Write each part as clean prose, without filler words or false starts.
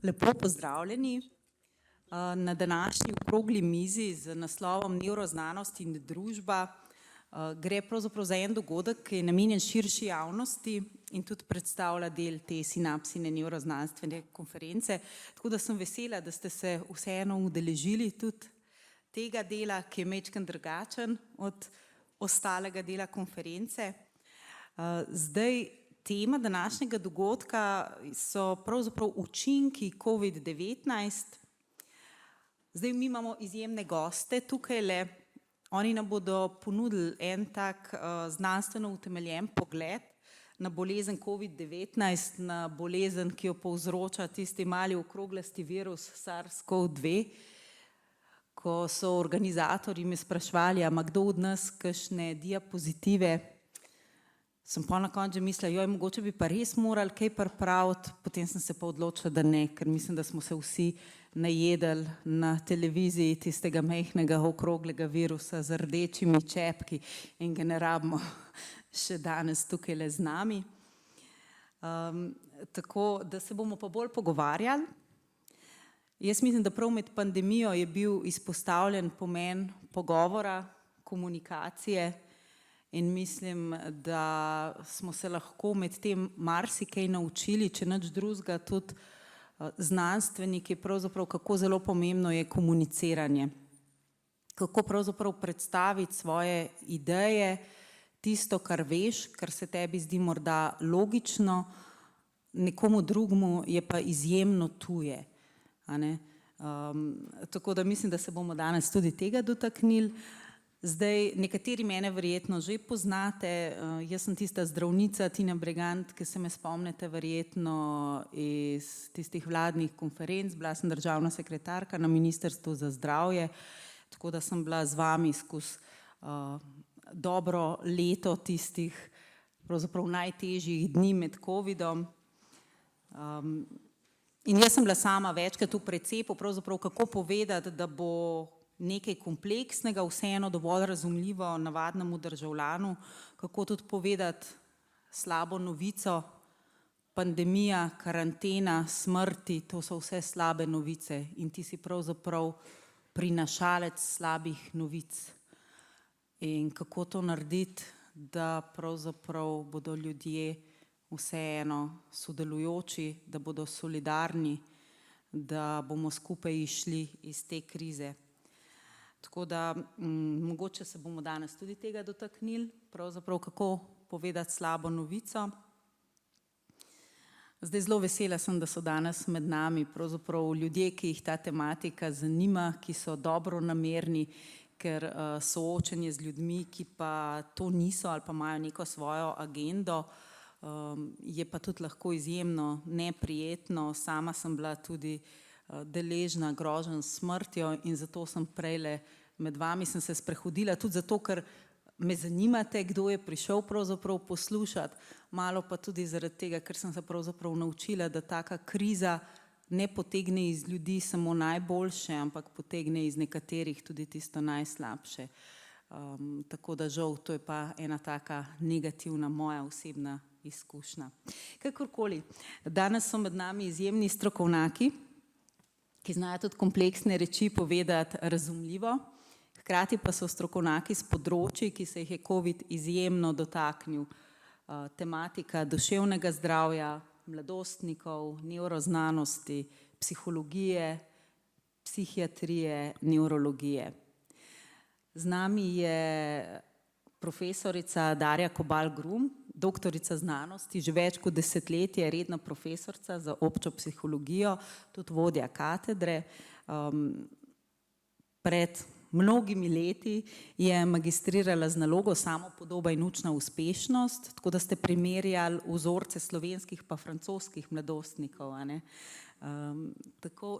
Lepo pozdravljeni na današnji okrogli mizi z naslovom Nevroznanost in družba. Gre pravzaprav za en dogodek, ki je namenjen širši javnosti in tudi predstavlja del te sinapsine nevroznanstvene konference. Tako da sem vesela, da ste se vseeno udeležili tudi tega dela, ki je majčkeno drugačen od ostalega dela konference. Zdaj, tema današnjega dogodka so pravzaprav učinki COVID-19. Zdaj mi imamo izjemne goste tukajle. Oni nam bodo ponudili en tak znanstveno utemeljen pogled na bolezen COVID-19, na bolezen, ki jo povzroča tisti mali okroglasti virus SARS-CoV-2. Ko so organizatorji me spraševali, a ima kdo od nas kakšne diapozitive, sem pa na koncu mislila, joj, mogoče bi pa res morali kaj pripraviti, potem sem se pa odločila, da ne, ker mislim, da smo se vsi najedli na televiziji tistega majhnega okroglega virusa z rdečimi čepki in ga ne rabimo še danes tukajle z nami. Tako da se bomo pa bolj pogovarjali. Jaz mislim, da prav med pandemijo je bil izpostavljen pomen pogovora, komunikacije in mislim, da smo se lahko med tem marsikaj naučili, če nič drugega, tudi znanstveniki, pravzaprav kako zelo pomembno je komuniciranje. Kako pravzaprav predstaviti svoje ideje, tisto, kar veš, kar se tebi zdi morda logično, nekomu drugemu je pa izjemno tuje. Tako da mislim, da se bomo danes tudi tega dotaknili. Zdaj, nekateri mene verjetno že poznate, jaz sem tista zdravnica Tina Bregant, ki se me spomnite verjetno iz tistih vladnih konferenc, bila sem državna sekretarka na Ministrstvu za zdravje, tako da sem bila z vami skozi dobro leto tistih pravzaprav najtežjih dni med covidom. In jaz sem bila sama večkrat v precepu, pravzaprav kako povedati, da bo nekaj kompleksnega, vseeno dovolj razumljivo navadnemu državljanu, kako tudi povedati slabo novico, pandemija, karantena, smrti, to so vse slabe novice in ti si pravzaprav prinašalec slabih novic. In kako to narediti, da pravzaprav bodo ljudje vseeno sodelujoči, da bodo solidarni, da bomo skupaj išli iz te krize. Tako da mogoče se bomo danes tudi tega dotaknili, pravzaprav kako povedati slabo novico. Zdaj zelo vesela sem, da so danes med nami pravzaprav ljudje, ki jih ta tematika zanima, ki so dobronamerni, ker soočenje z ljudmi, ki pa to niso ali pa imajo neko svojo agendo, je pa tudi lahko izjemno neprijetno. Sama sem bila tudi deležna groženj s smrtjo in zato sem prejle med vami sem se sprehodila, tudi zato, ker me zanimate, kdo je prišel pravzaprav poslušati, malo pa tudi zaradi tega, ker sem se pravzaprav naučila, da taka kriza ne potegne iz ljudi samo najboljše, ampak potegne iz nekaterih tudi tisto najslabše. Tako da žal, to je pa ena taka negativna moja osebna izkušnja. Kakorkoli, danes so med nami izjemni strokovnjaki, ki znajo tudi kompleksne reči povedati razumljivo, hkrati pa so strokovnjaki s področji, ki se jih je COVID izjemno dotaknil. Tematika duševnega zdravja, mladostnikov, nevroznanosti, psihologije, psihiatrije, nevrologije. Z nami je profesorica Darja Kobal Grum, doktorica znanosti, že več kot desetletje redna profesorica za občo psihologijo, tudi vodja katedre. Pred mnogimi leti je magistrirala z nalogo samopodoba in učna uspešnost, tako da ste primerjali vzorce slovenskih pa francoskih mladostnikov.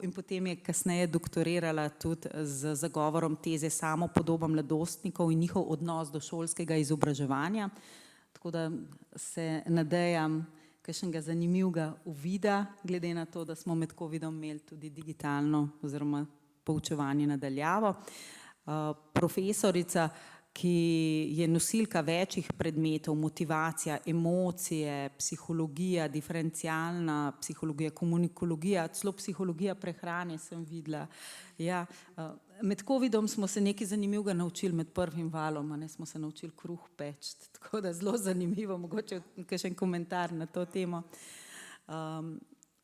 In potem je kasneje doktorirala tudi z zagovorom teze samopodoba mladostnikov in njihov odnos do šolskega izobraževanja. Tako da se nadejam kakšnega zanimivega uvida, glede na to, da smo med covidom imeli tudi digitalno oziroma poučevanje nadaljavo. Profesorica, ki je nosilka večjih predmetov, motivacija, emocije, psihologija, diferencialna psihologija, komunikologija, celo psihologija prehrane sem videla. Ja, med covidom smo se nekaj zanimivega naučili med prvim valom, smo se naučili kruh peči, tako da zelo zanimivo, mogoče kakšen komentar na to temo.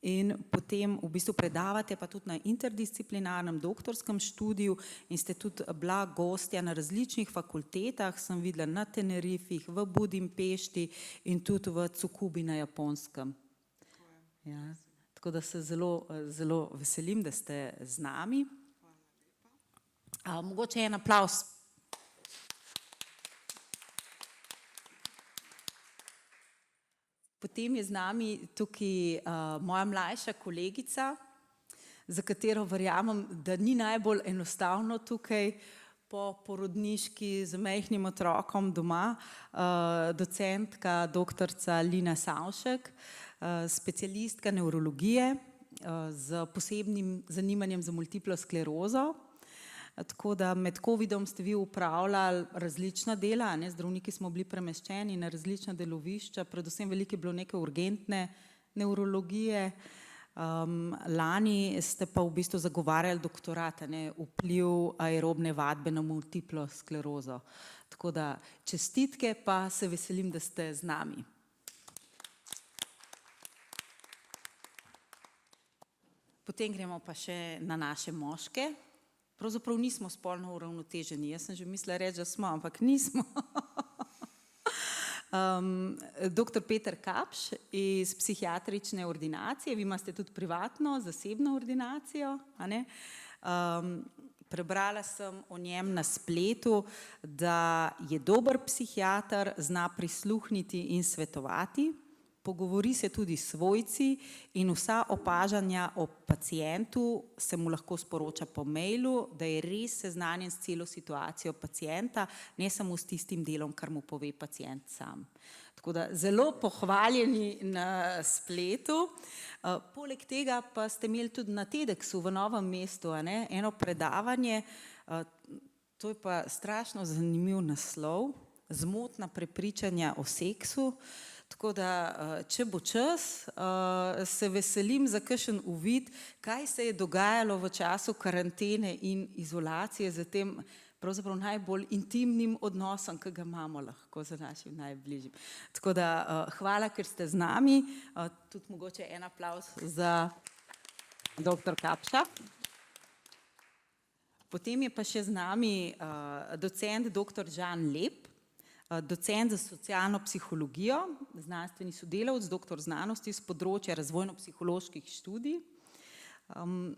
In potem v bistvu predavate pa tudi na interdisciplinarnem doktorskem študiju in ste tudi bila gostja na različnih fakultetah, sem videla na Tenerifih, v Budimpešti in tudi v Tsukubi na Japonskem. Ja, tako da se zelo veselim, da ste z nami. Mogoče en aplavz. Potem je z nami tukaj moja mlajša kolegica, za katero verjamem, da ni najbolj enostavno tukaj po porodniški z majhnim otrokom doma, docentka doktorica Lina Savšek, specialistka nevrologije z posebnim zanimanjem za multiplo sklerozo. Tako da med covidom ste vi upravljali različna dela, zdravniki smo bili premeščeni na različna delovišča, predvsem veliko je bilo neke urgentne nevrologije. Lani ste pa v bistvu zagovarjali doktorat, vpliv aerobne vadbe na multiplo sklerozo. Tako da čestitke, pa se veselim, da ste z nami. Potem gremo pa še na naše moške. Pravzaprav nismo spolno uravnoteženi, jaz sem že mislila reči, da smo, ampak nismo. Doktor Peter Kapš iz psihiatrične ordinacije, vi imate tudi privatno, zasebno ordinacijo, prebrala sem o njem na spletu, da je dober psihiater, zna prisluhniti in svetovati, pogovori se tudi s svojci in vsa opažanja o pacientu se mu lahko sporoča po mailu, da je res seznanjen s celo situacijo pacienta, ne samo s tistim delom, kar mu pove pacient sam. Tako da zelo pohvaljeni na spletu. Poleg tega pa ste imeli tudi na TEDxu v Novem mestu eno predavanje, to je pa strašno zanimiv naslov, zmotna prepričanja o seksu. Tako da, če bo čas, se veselim za kakšen uvid, kaj se je dogajalo v času karantene in izolacije z tem pravzaprav najbolj intimnim odnosom, ki ga imamo lahko z našim najbližjim. Tako da, hvala, ker ste z nami. Tudi mogoče en aplavz za doktor Kapša. Potem je pa še z nami docent doktor Žan Lep, docent za socialno psihologijo, znanstveni sodelavec, doktor znanosti z področja razvojno-psiholoških študij.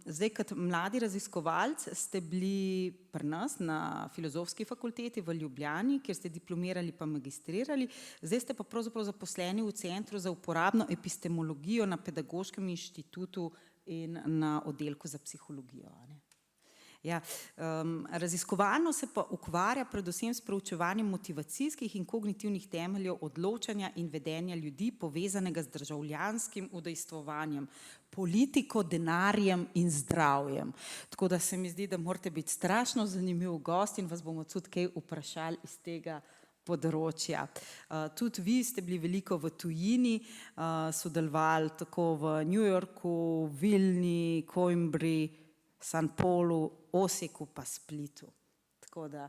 Zdaj, kot mladi raziskovalec ste bili pri nas na Filozofski fakulteti v Ljubljani, kjer ste diplomirali pa magistrirali, zdaj ste pa pravzaprav zaposleni v Centru za uporabno epistemologijo na Pedagoškem inštitutu in na oddelku za psihologijo. Ja, raziskovalno se pa ukvarja predvsem s proučevanjem motivacijskih in kognitivnih temeljev odločanja in vedenja ljudi, povezanega z državljanskim udejstvovanjem, politiko, denarjem in zdravjem. Tako da se mi zdi, da morate biti strašno zanimiv gost in vas bomo tudi kaj vprašali iz tega področja. Tudi vi ste bili veliko v tujini, sodelovali tako v New Yorku, Vilni, Coimbri, San Polu, Osijeku pa Splitu. Tako da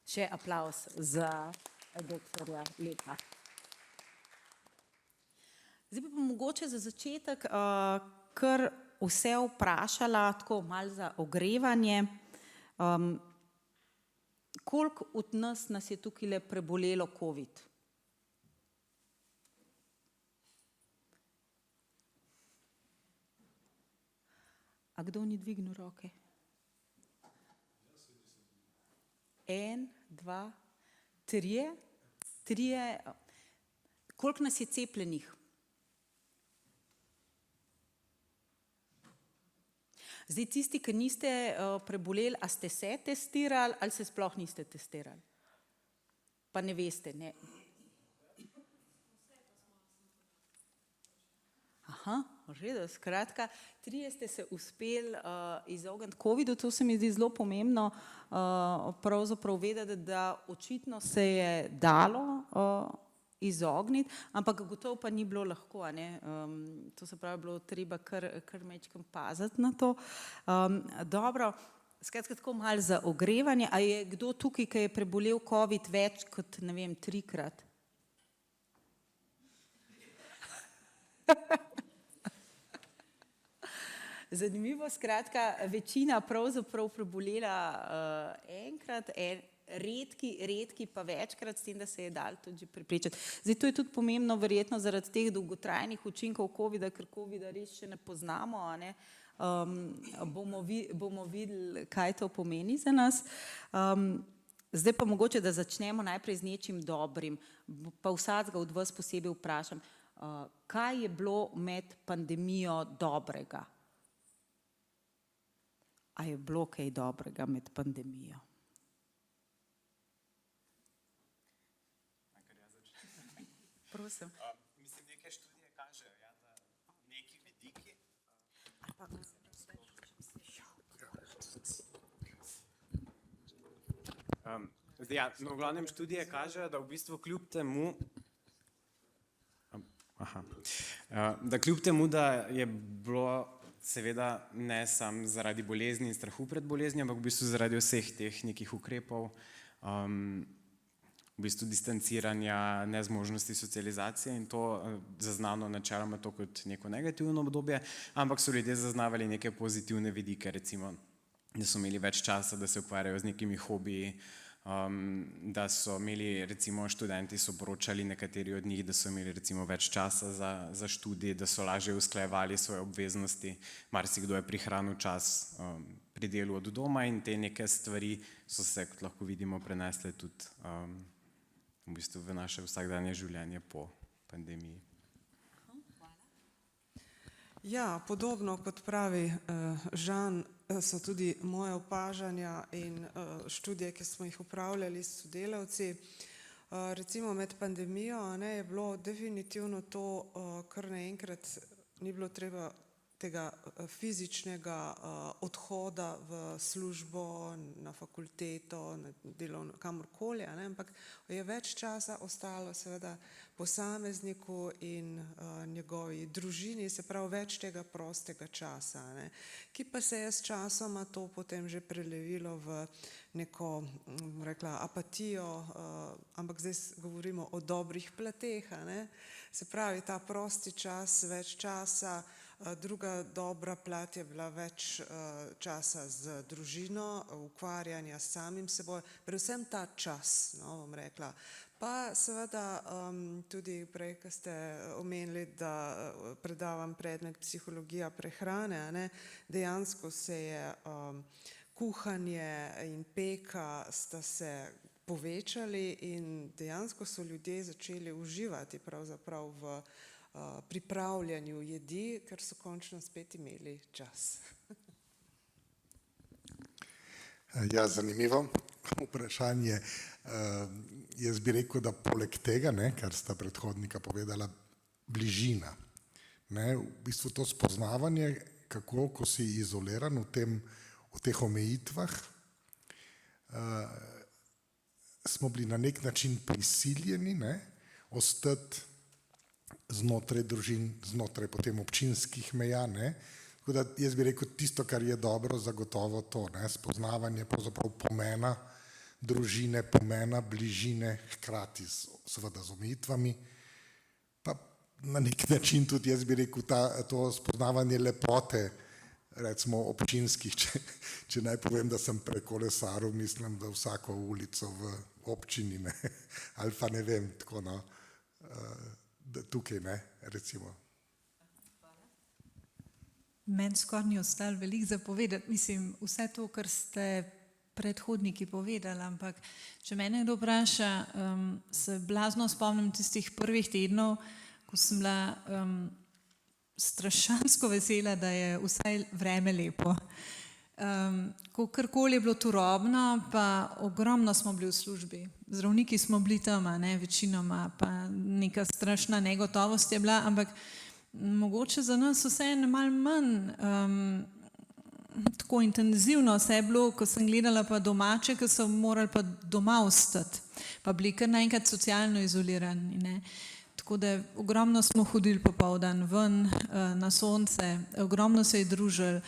še aplavz za doktorja Lepa. Zdaj pa mogoče za začetek kar vse vprašala, tako malo za ogrevanje. Koliko od nas je tukaj prebolelo COVID? A kdo ni dvignil roke? 1, 2, 3. Koliko nas je cepljenih? Zdaj, tisti, ki niste preboleli, a ste se testirali ali se sploh niste testirali? Pa ne veste, ne? Redo, skratka, 3 ste se uspeli izogniti COVID-u, to se mi zdi zelo pomembno, pravzaprav vedeti, da očitno se je dalo izogniti, ampak gotovo pa ni bilo lahko, ne? To se pravi, bilo treba kar majčkeno paziti na to. Dobro, skratka tako malo za ogrevanje, a je kdo tukaj, ki je prebolel COVID več kot, ne vem, 3-krat? Zanimivo, skratka, večina pravzaprav prebolela enkrat, redki pa večkrat, s tem, da se je dalo tudi že preprečiti. Zdaj, to je tudi pomembno verjetno zaradi teh dolgotrajnih učinkov COVID-a, ker COVID-a res še ne poznamo, a ne? Bomo videli, kaj to pomeni za nas. Zdaj pa mogoče, da začnemo najprej z nečim dobrim, pa vsakega od vas posebej vprašam, kaj je bilo med pandemijo dobrega? A je bilo kaj dobrega med pandemijo? Prosim. Mislim, neke študije kažejo, da neki vidiki. V glavnem študije kažejo, da v bistvu kljub temu, da je bilo seveda ne samo zaradi bolezni in strahu pred boleznijo, ampak v bistvu zaradi vseh teh nekih ukrepov, v bistvu distanciranja, nezmožnosti socializacije in to zaznano načeloma to kot neko negativno obdobje, ampak so ljudje zaznavali neke pozitivne vidike, recimo, da so imeli več časa, da se ukvarjajo z nekimi hobiji, da so imeli, recimo študenti so poročali nekateri od njih, da so imeli recimo več časa za študij, da so lažje usklajevali svoje obveznosti, marsikdo je prihranil čas pri delu od doma in te neke stvari so se, kot lahko vidimo, prenesle tudi v bistvu v naše vsakdanje življenje po pandemiji. Ja, podobno kot pravi Žan, so tudi moje opažanja in študije, ki smo jih opravljali s sodelavci. Recimo med pandemijo je bilo definitivno to, kar naenkrat ni bilo treba tega fizičnega odhoda v službo, na fakulteto, na delovno, kamorkoli, ampak je več časa ostalo seveda posamezniku in njegovi družini, se pravi več tega prostega časa, ki pa se je s časoma to potem že prelevilo v neko, rekla, apatijo, ampak zdaj govorimo o dobrih plateh, se pravi ta prosti čas, več časa. Druga dobra plat je bila več časa z družino, ukvarjanja s samim seboj, predvsem ta čas, bom rekla. Pa seveda tudi prej, ko ste omenili, da predavam predmet psihologija prehrane, dejansko se je kuhanje in peka sta se povečali in dejansko so ljudje začeli uživati pravzaprav v pripravljanju jedi, ker so končno spet imeli čas. Ja, zanimivo vprašanje. Jaz bi rekel, da poleg tega, kar sta predhodnika povedala, bližina. V bistvu to spoznavanje, kako, ko si izoliran v teh omejitvah, smo bili na nek način prisiljeni ostati znotraj družin, znotraj potem občinskih meja. Tako da jaz bi rekel, tisto, kar je dobro, zagotovo to, spoznavanje pravzaprav pomena družine, pomena bližine, hkrati seveda z omejitvami. Pa na nek način tudi jaz bi rekel, to spoznavanje lepote, recimo občinskih, če naj povem, da sem prekolesaril, mislim, da vsako ulico v občini, ali pa ne vem, tako tukaj, recimo. Meni skoraj ni ostalo veliko za povedati, mislim, vse to, kar ste predhodniki povedali, ampak če mene kdo vpraša, se blazno spomnim tistih prvih tednov, ko sem bila strašansko vesela, da je vsaj vreme lepo. Karkoli je bilo turobno, pa ogromno smo bili v službi. Zdravniki smo bili tam, večinoma, pa neka strašna negotovost je bila, ampak mogoče za nas vseeno malo manj tako intenzivno se je bilo, ko sem gledala pa domače, ki so morali pa doma ostati, pa bili kar naenkrat socialno izolirani, ne. Tako da ogromno smo hodili popoldan ven na sonce, ogromno se je družili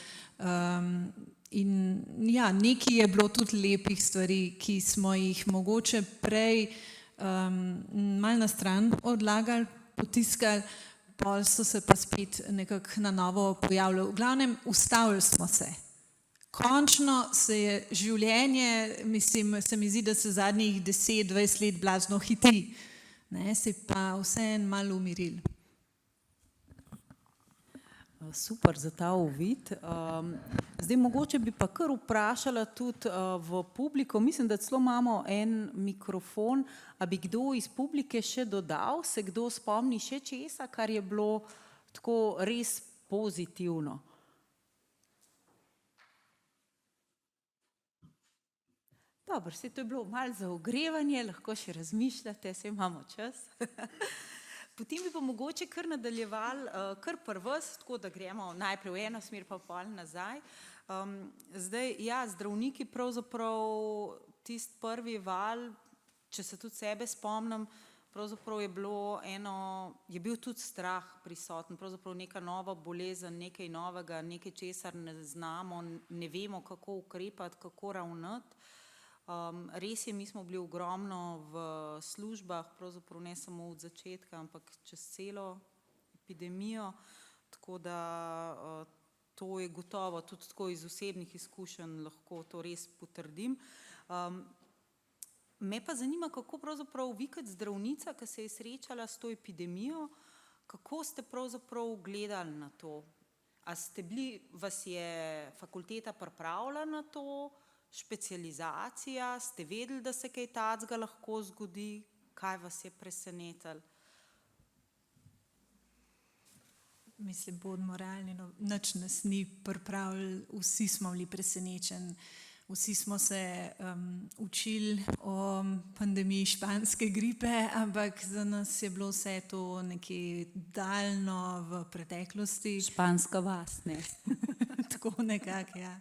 in ja, nekaj je bilo tudi lepih stvari, ki smo jih mogoče prej malo na stran odlagali, potiskali, pol so se pa spet nekako na novo pojavljali. V glavnem, ustavili smo se. Končno se je življenje, mislim, se mi zdi, da se zadnjih 10-20 let blazno hiti, ne, se pa vseeno malo umirili. Super za ta uvid. Zdaj mogoče bi pa kar vprašala tudi v publiko, mislim, da celo imamo en mikrofon, a bi kdo iz publike še dodal, se kdo spomni še česa, kar je bilo tako res pozitivno? Dobro, saj to je bilo malo za ogrevanje, lahko še razmišljate, saj imamo čas. Potem bi pa mogoče kar nadaljevali, kar pri vas, tako da gremo najprej v eno smer, pa pol nazaj. Zdaj, ja, zdravniki pravzaprav tisti prvi val, če se tudi sebe spomnim, pravzaprav je bil tudi strah prisoten, pravzaprav neka nova bolezen, nekaj novega, nekaj česar ne znamo, ne vemo, kako ukrepati, kako ravnati. Res je, mi smo bili ogromno v službah, pravzaprav ne samo od začetka, ampak čez celo epidemijo, tako da to je gotovo, tudi tako iz osebnih izkušenj lahko to res potrdim. Me pa zanima, kako pravzaprav vi kot zdravnica, ki se je srečala s to epidemijo, kako ste pravzaprav gledali na to? A ste bili, vas je fakulteta pripravila na to, specializacija, ste vedeli, da se kaj takega lahko zgodi, kaj vas je presenetilo? Mislim, bodimo realni, no, nič nas ni pripravili, vsi smo bili presenečeni, vsi smo se učili o pandemiji španske gripe, ampak za nas je bilo vse to nekaj daljno v preteklosti. Španska vas, ne? Tako nekako, ja.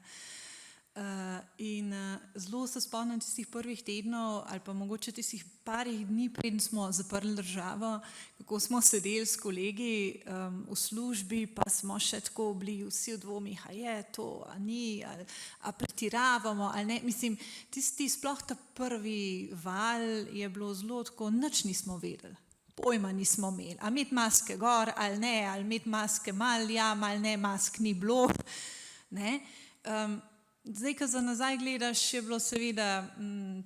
In zelo se spomnim tistih prvih tednov ali pa mogoče tistih parih dni, preden smo zaprli državo, kako smo sedeli s kolegi v službi, pa smo še tako bili vsi v dvomih, a je to, a ni, a pretiravamo, ali ne. Mislim, tisti sploh ta prvi val je bilo zelo tako, nič nismo vedeli. Pojma nismo imeli, a imeti maske gor ali ne, ali imeti maske mal, ja, mal ne, mask ni bilo, ne. Zdaj, ko za nazaj gledaš, je bilo seveda,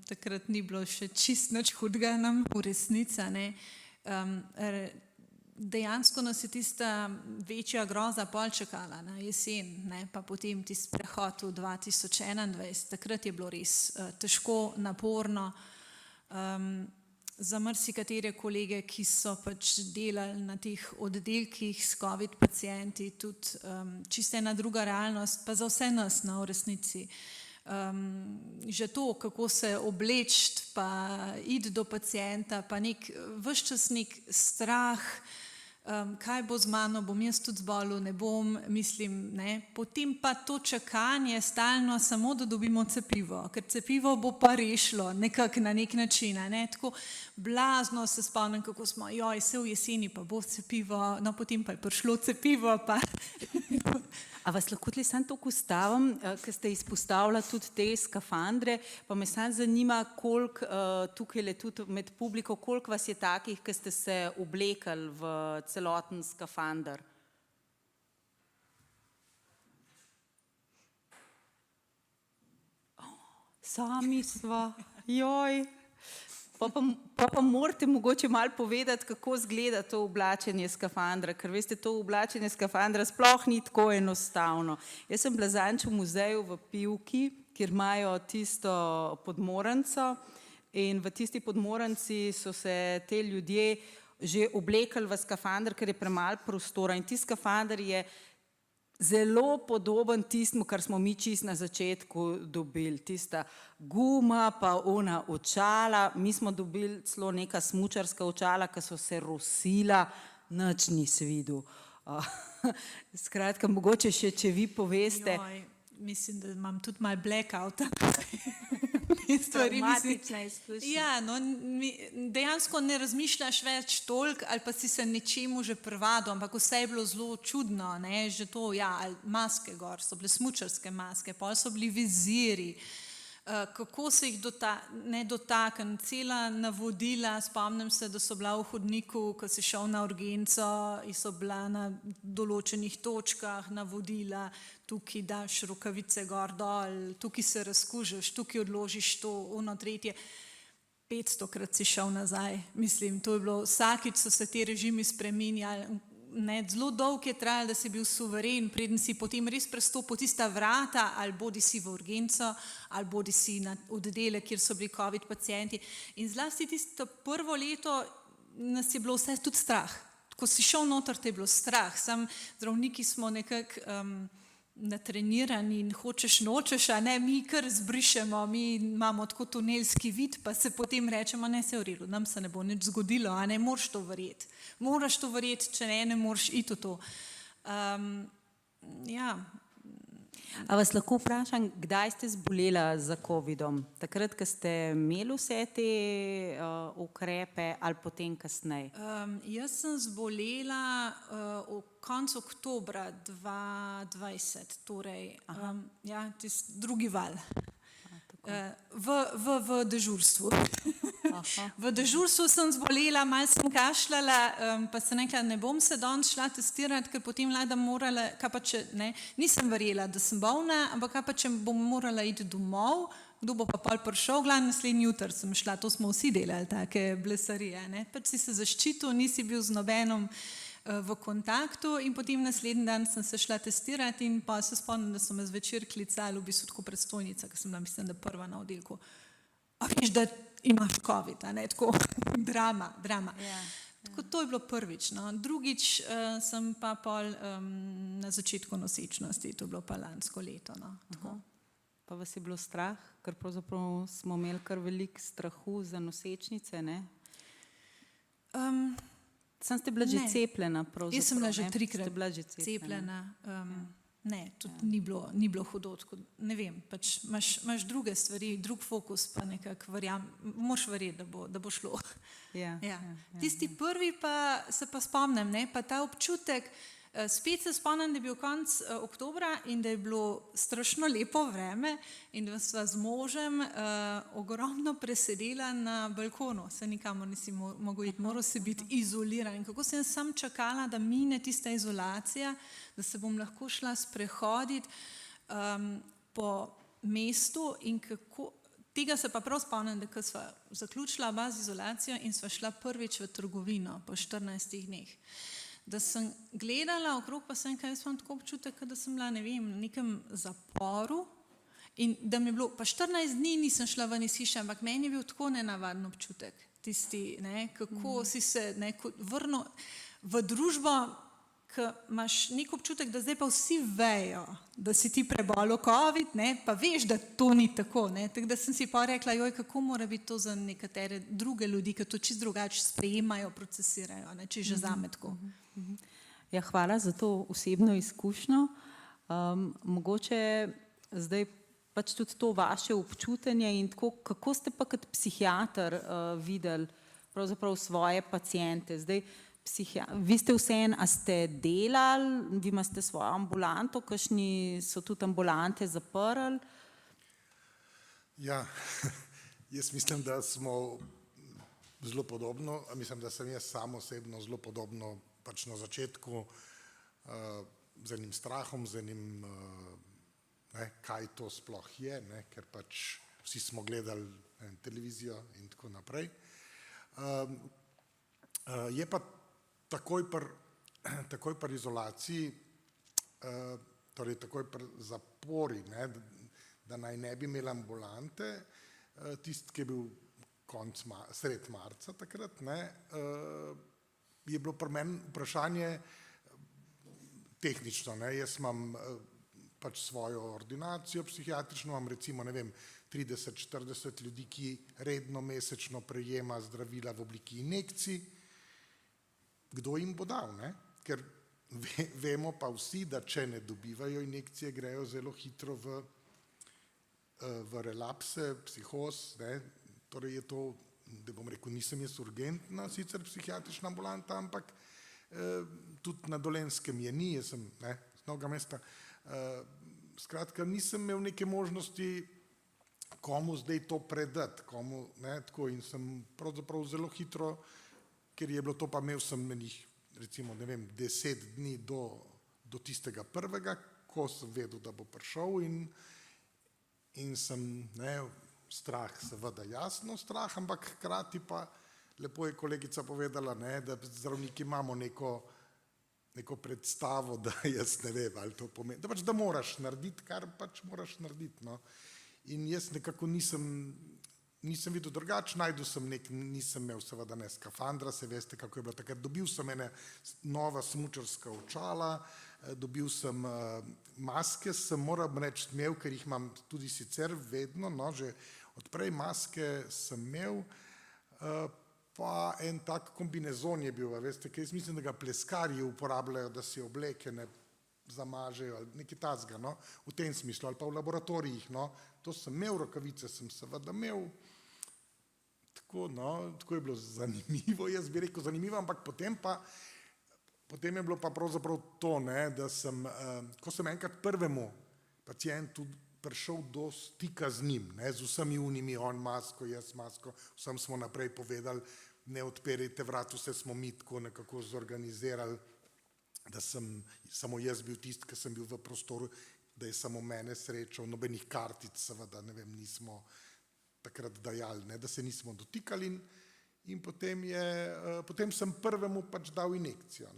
takrat ni bilo še čist nič hudega nam v resnici, ne. Dejansko nas je tista večja groza pol čakala na jesen, ne, pa potem tisti prehod v 2021, takrat je bilo res težko, naporno. Za marsikatere kolege, ki so pač delali na teh oddelkih s COVID pacienti, tudi čisto ena druga realnost, pa za vse nas, no, v resnici. Že to, kako se obleči, pa iti do pacienta, pa ves čas nek strah, kaj bo z mano, bom jaz tudi zbolel, ne bom, mislim, ne. Potem pa to čakanje stalno samo, da dobimo cepivo, ker cepivo bo pa rešilo nekako na nek način, ne. Tako blazno se spomnim, kako smo, joj, se v jeseni pa bo cepivo, no potem pa je prišlo cepivo, pa... A vas lahko tle samo toliko ustavim, ker ste izpostavili tudi te skafandre, pa me samo zanima, koliko tukaj tudi med publiko, koliko vas je takih, ki ste se oblekali v celoten skafander? Sami sva, joj. Pa morate mogoče malo povedati, kako izgleda to oblačenje skafandra, ker veste, to oblačenje skafandra sploh ni tako enostavno. Jaz sem bila zadnjič v muzeju v Pivki, kjer imajo tisto podmornico in v tisti podmornici so se te ljudje že oblekali v skafandr, ker je premalo prostora in ti skafandr je zelo podoben tistemu, kar smo mi čisto na začetku dobili. Tista guma, pa ona očala, mi smo dobili celo neka smučarska očala, ki so se rosila, nič nisi videl. Skratka, mogoče še, če vi poveste. Joj, mislim, da imam tudi malo blackout. Stvari, Traumatična izkušnja. Ja, no, dejansko ne razmišljaš več toliko ali pa si se nečemu že privadil, ampak vse je bilo zelo čudno, ne, že to, ja, maske gor, so bile smučarske maske, pol so bili viziri, kako se jih ne dotakne, cela navodila, spomnim se, da so bila v hodniku, ko si šel na urgenco in so bila na določenih točkah navodila, tukaj daš rokavice gor dol, tukaj se razkužiš, tukaj odložiš to, ono tretje. 500krat si šel nazaj, mislim, to je bilo, vsakič so se ti režimi spreminjali, ne, zelo dolgo je trajalo, da si bil suveren, preden si potem res prestopil tista vrata, ali bodi si v urgenco, ali bodi si na oddelek, kjer so bili COVID pacienti. In zlasti tisto prvo leto nas je bilo vse tudi strah. Ko si šel noter, te je bilo strah. Sam zdravniki smo nekako natrenirani in hočeš nočeš, a ne, mi kar zbrišemo, mi imamo tako tunelski vid, pa se potem rečemo, ne, se v redu, nam se ne bo nič zgodilo, a ne, moraš to verjeti. Moraš to verjeti, če ne moraš iti v to. Ja. A vas lahko vprašam, kdaj ste zbolela za COVID-om? Takrat, ko ste imeli vse te ukrepe ali potem kasneje? Jaz sem zbolela v koncu oktobra 2020, torej ja, drugi val. V dežurstvu. V dežurstvu sem zbolela, malo sem kašljala, pa sem rekla, ne bom se danes šla testirati, ker potem vlada morala, kaj pa če, ne, nisem verjela, da sem bolna, ampak kaj pa če bom morala iti domov, kdo bo pa pol prišel, glavno naslednji jutr sem šla, to smo vsi delali, take blesarije, ne, pač si se zaščitil, nisi bil z nobenom v kontaktu in potem naslednji dan sem se šla testirati in pa se spomnim, da so me zvečer klicali, v bistvu tako predstojnica, ker sem bila, mislim, da prva na oddelku. A veš, da imaš COVID, a ne, tako drama. Tako to je bilo prvič, no. Drugič sem pa pol na začetku nosečnosti, to je bilo pa lansko leto, no. Tako. Pa vas je bilo strah, ker pravzaprav smo imeli kar veliko strahu za nosečnice, ne? Sam ste bila že cepljena pravzaprav, jaz sem bila že ne? 3krat Ste bila že cepljena. Ne, tudi ni bilo hudo, tako, ne vem, pač imaš druge stvari, drug fokus, pa nekako moraš verjeti, da bo šlo. Ja. Tisti prvi pa se pa spomnim, ne, pa ta občutek, spet se spomnim, da je bil konec oktobra in da je bilo strašno lepo vreme in da sva z možem ogromno presedela na balkonu, se nikamor nisi mogel iti, moral si biti izoliran. In kako sem sam čakala, da mine tista izolacija, da se bom lahko šla sprehoditi po mestu in kako, tega se pa prav spomnim, da ko sva zaključila oba z izolacijo in sva šla prvič v trgovino po 14 dneh. Da sem gledala okrog, pa sem kaj, jaz imam tako občutek, da sem bila, ne vem, na nekem zaporu in da mi je bilo, pa 14 dni nisem šla ven iz hiše, ampak meni je bil tako nenavaden občutek, tisti, ne, kako si se vrnil v družbo, ko imaš nek občutek, da zdaj pa vsi vejo, da si ti prebolel COVID, ne, pa veš, da to ni tako, ne, tako da sem si pa rekla, joj, kako mora biti to za nekatere druge ljudi, ki to čisto drugače sprejemajo, procesirajo, ne, če že zame tako. Ja, hvala za to osebno izkušnjo. Mogoče zdaj pač tudi to vaše občutenje in tako, kako ste pa kot psihiater videli pravzaprav svoje paciente. Zdaj, vi ste vseeno, a ste delali, vi imate svojo ambulanto, kakšni so tudi ambulante zaprli? Ja, jaz mislim, da smo zelo podobno, mislim, da sem jaz sam osebno zelo podobno pač na začetku z enim strahom, z enim, kaj to sploh je, ne, ker pač vsi smo gledali televizijo in tako naprej. Je pa takoj pri izolaciji, torej takoj pri zapori, ne, da naj ne bi imeli ambulante, tisti, ki je bil sred marca takrat, ne, je bilo pri meni vprašanje tehnično, ne, jaz imam pač svojo ordinacijo psihiatrično, imam recimo, ne vem, 30-40 ljudi, ki redno mesečno prejema zdravila v obliki injekcij. Kdo jim bo dal, ne? Ker Vemo pa vsi, da če ne dobivajo injekcije, grejo zelo hitro v relapse, psihoz, ne. Torej je to, da bom rekel, nisem jaz urgentna, sicer psihiatrična ambulanta, ampak tudi na Dolenjskem je ni, jaz sem z Novega mesta. Skratka, nisem imel neke možnosti, komu zdaj to predati, komu, tako, in sem pravzaprav zelo hitro, ker je bilo to, pa imel sem menih, recimo, 10 dni do tistega prvega, ko sem vedel, da bo prišel, in sem, strah, seveda jasno strah, ampak hkrati pa, lepo je kolegica povedala, da zdravniki imamo neko predstavo, da jaz ne vem, ali to pomeni, da pač da moraš narediti, kar pač moraš narediti, no. In jaz nekako nisem videl drugače, nisem imel seveda ne skafandra, se veste, kako je bilo takrat, dobil sem ene nova smučarska očala, dobil sem maske, sem moram reči imel, ker jih imam tudi sicer vedno, no, že odprej maske sem imel, pa en tak kombinezon je bil, veste, ker jaz mislim, da ga pleskarji uporabljajo, da si obleke ne zamažejo ali nekaj tazga, no, v tem smislu, ali pa v laboratorijih, no, to sem imel, rokavice sem seveda imel, tako, no, tako je bilo zanimivo, jaz bi rekel zanimivo, ampak potem je bilo pa pravzaprav to, da sem, ko sem enkrat prvemu pacientu prišel do stika z njim, z vsemi unimi, on masko, jaz masko, vsem smo naprej povedali, ne odperite vrat, vse smo mi tako nekako zorganizirali, da sem samo jaz bil tisti, ki sem bil v prostoru, da je samo mene srečal, nobenih kartic seveda, nismo takrat dajali, da se nismo dotikali, in potem sem prvemu pač dal injekcijo,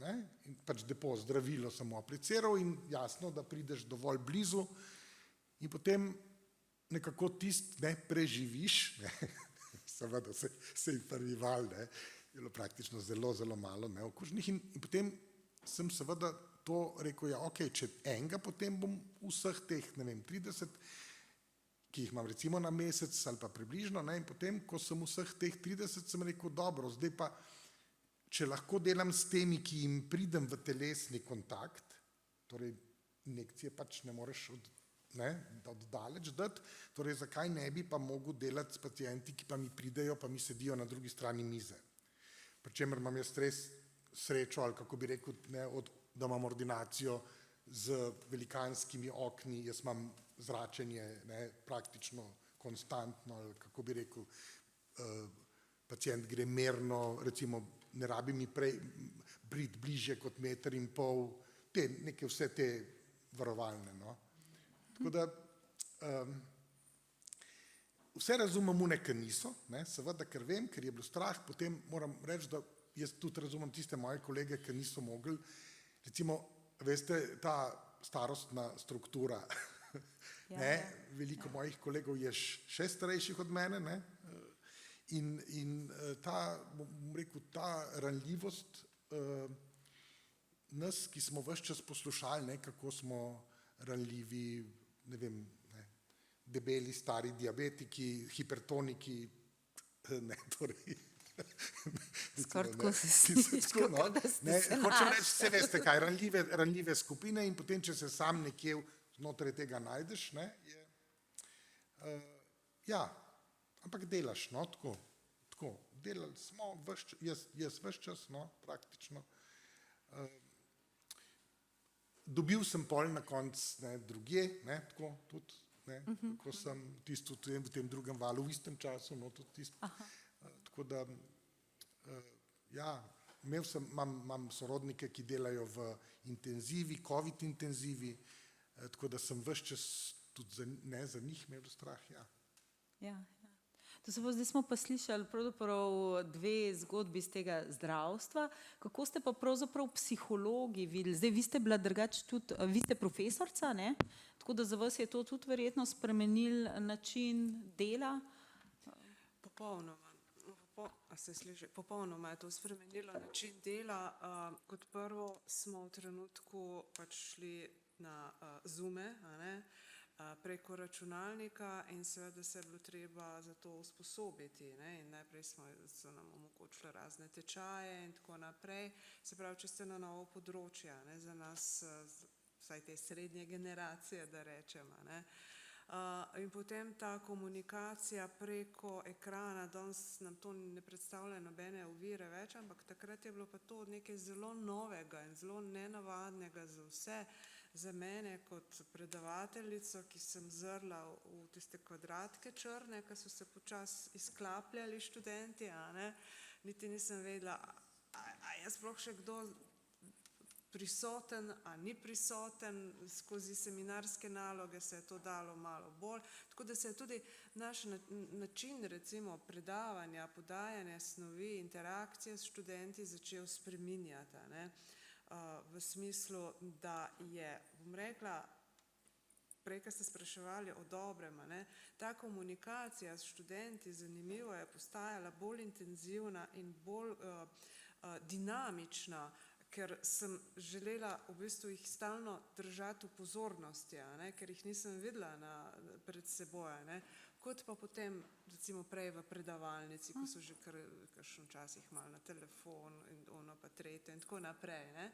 in pač depo, zdravilo sem mu apliciral in jasno, da prideš dovolj blizu in potem nekako preživiš, seveda se je prvi val, je bilo praktično zelo, zelo malo okužnih in potem sem seveda to rekel, ja, ok, če enega, potem bom vseh teh, 30, ki jih imam recimo na mesec ali pa približno, in potem, ko sem vseh teh 30, sem rekel, dobro, zdaj pa, če lahko delam s temi, ki jim pridem v telesni kontakt, torej injekcije pač ne moreš od daleč dati, torej zakaj ne bi pa mogel delati s pacienti, ki pa mi pridejo, pa mi sedijo na drugi strani mize. Pri čemer imam jaz res srečo, ali kako bi rekel, da imam ordinacijo z velikanskimi okni, jaz imam zračenje praktično konstantno, ali kako bi rekel, pacient gre merno, recimo ne rabi mi priti bližje kot 1,5 metra, vse te varovalne. Tako da vse razumem one, ki niso, seveda, ker vem, ker je bilo strah, potem moram reči, da jaz tudi razumem tiste moje kolege, ki niso mogli, recimo, veste, ta starostna struktura, veliko mojih kolegov je še starejših od mene, in ta, bom rekel, ta ranljivost nas, ki smo ves čas poslušali, kako smo ranljivi, ne vem, debeli, stari diabetiki, hipertoniki, torej skoraj tako se slišiš, kako da ste se našli. Hočem reči, vse veste kaj, ranljive skupine in potem, če se sam nekje znotraj tega najdeš, ja, ampak delaš, tako, delali smo, jaz ves čas, praktično. Dobil sem pol na koncu drugje, tako tudi, ko sem tisto v tem drugem valu, v istem času, tudi tisto. Tako da, ja, imam sorodnike, ki delajo v intenzivi, COVID intenzivi, tako da sem ves čas tudi za njih imel strah, ja. Ja. Zdaj smo pa slišali pravzaprav dve zgodbi iz tega zdravstva. Kako ste pa pravzaprav psihologi videli? Zdaj, vi ste bila drugače tudi, vi ste profesorca, tako da za vas je to tudi verjetno spremenil način dela? Popolnoma je to spremenilo način dela. Kot prvo smo v trenutku pač šli na Zoome, preko računalnika in seveda se je bilo treba za to usposobiti. Ne? In najprej so nam omogočili razne tečaje in tako naprej. Se pravi, če ste na novo področje, ne? Za nas, vsaj te srednje generacije, da rečemo. Ne? In potem ta komunikacija preko ekrana, danes nam to ne predstavlja nobene ovire več, ampak takrat je bilo pa to nekaj zelo novega in zelo nenavadnega za vse, za mene kot predavateljico, ki sem zrla v tiste kvadratke črne, ki so se počasi izklapljali študenti, a ne, niti nisem vedela, a je sploh še kdo prisoten, a ni prisoten, skozi seminarske naloge se je to dalo malo bolj, tako da se je tudi naš način recimo predavanja, podajanja snovi, interakcije s študenti začel spreminjati, ne? V smislu, da je, bom rekla, prej, ko ste spraševali o dobrem, ne? Ta komunikacija s študenti, zanimivo je, postajala bolj intenzivna in bolj dinamična, ker sem želela v bistvu jih stalno držati v pozornosti, ne, ker jih nisem videla pred seboj, ne, kot pa potem recimo prej v predavalnici, ko so že kakšen časih malo na telefon in ono pa tretje in tako naprej. Ne.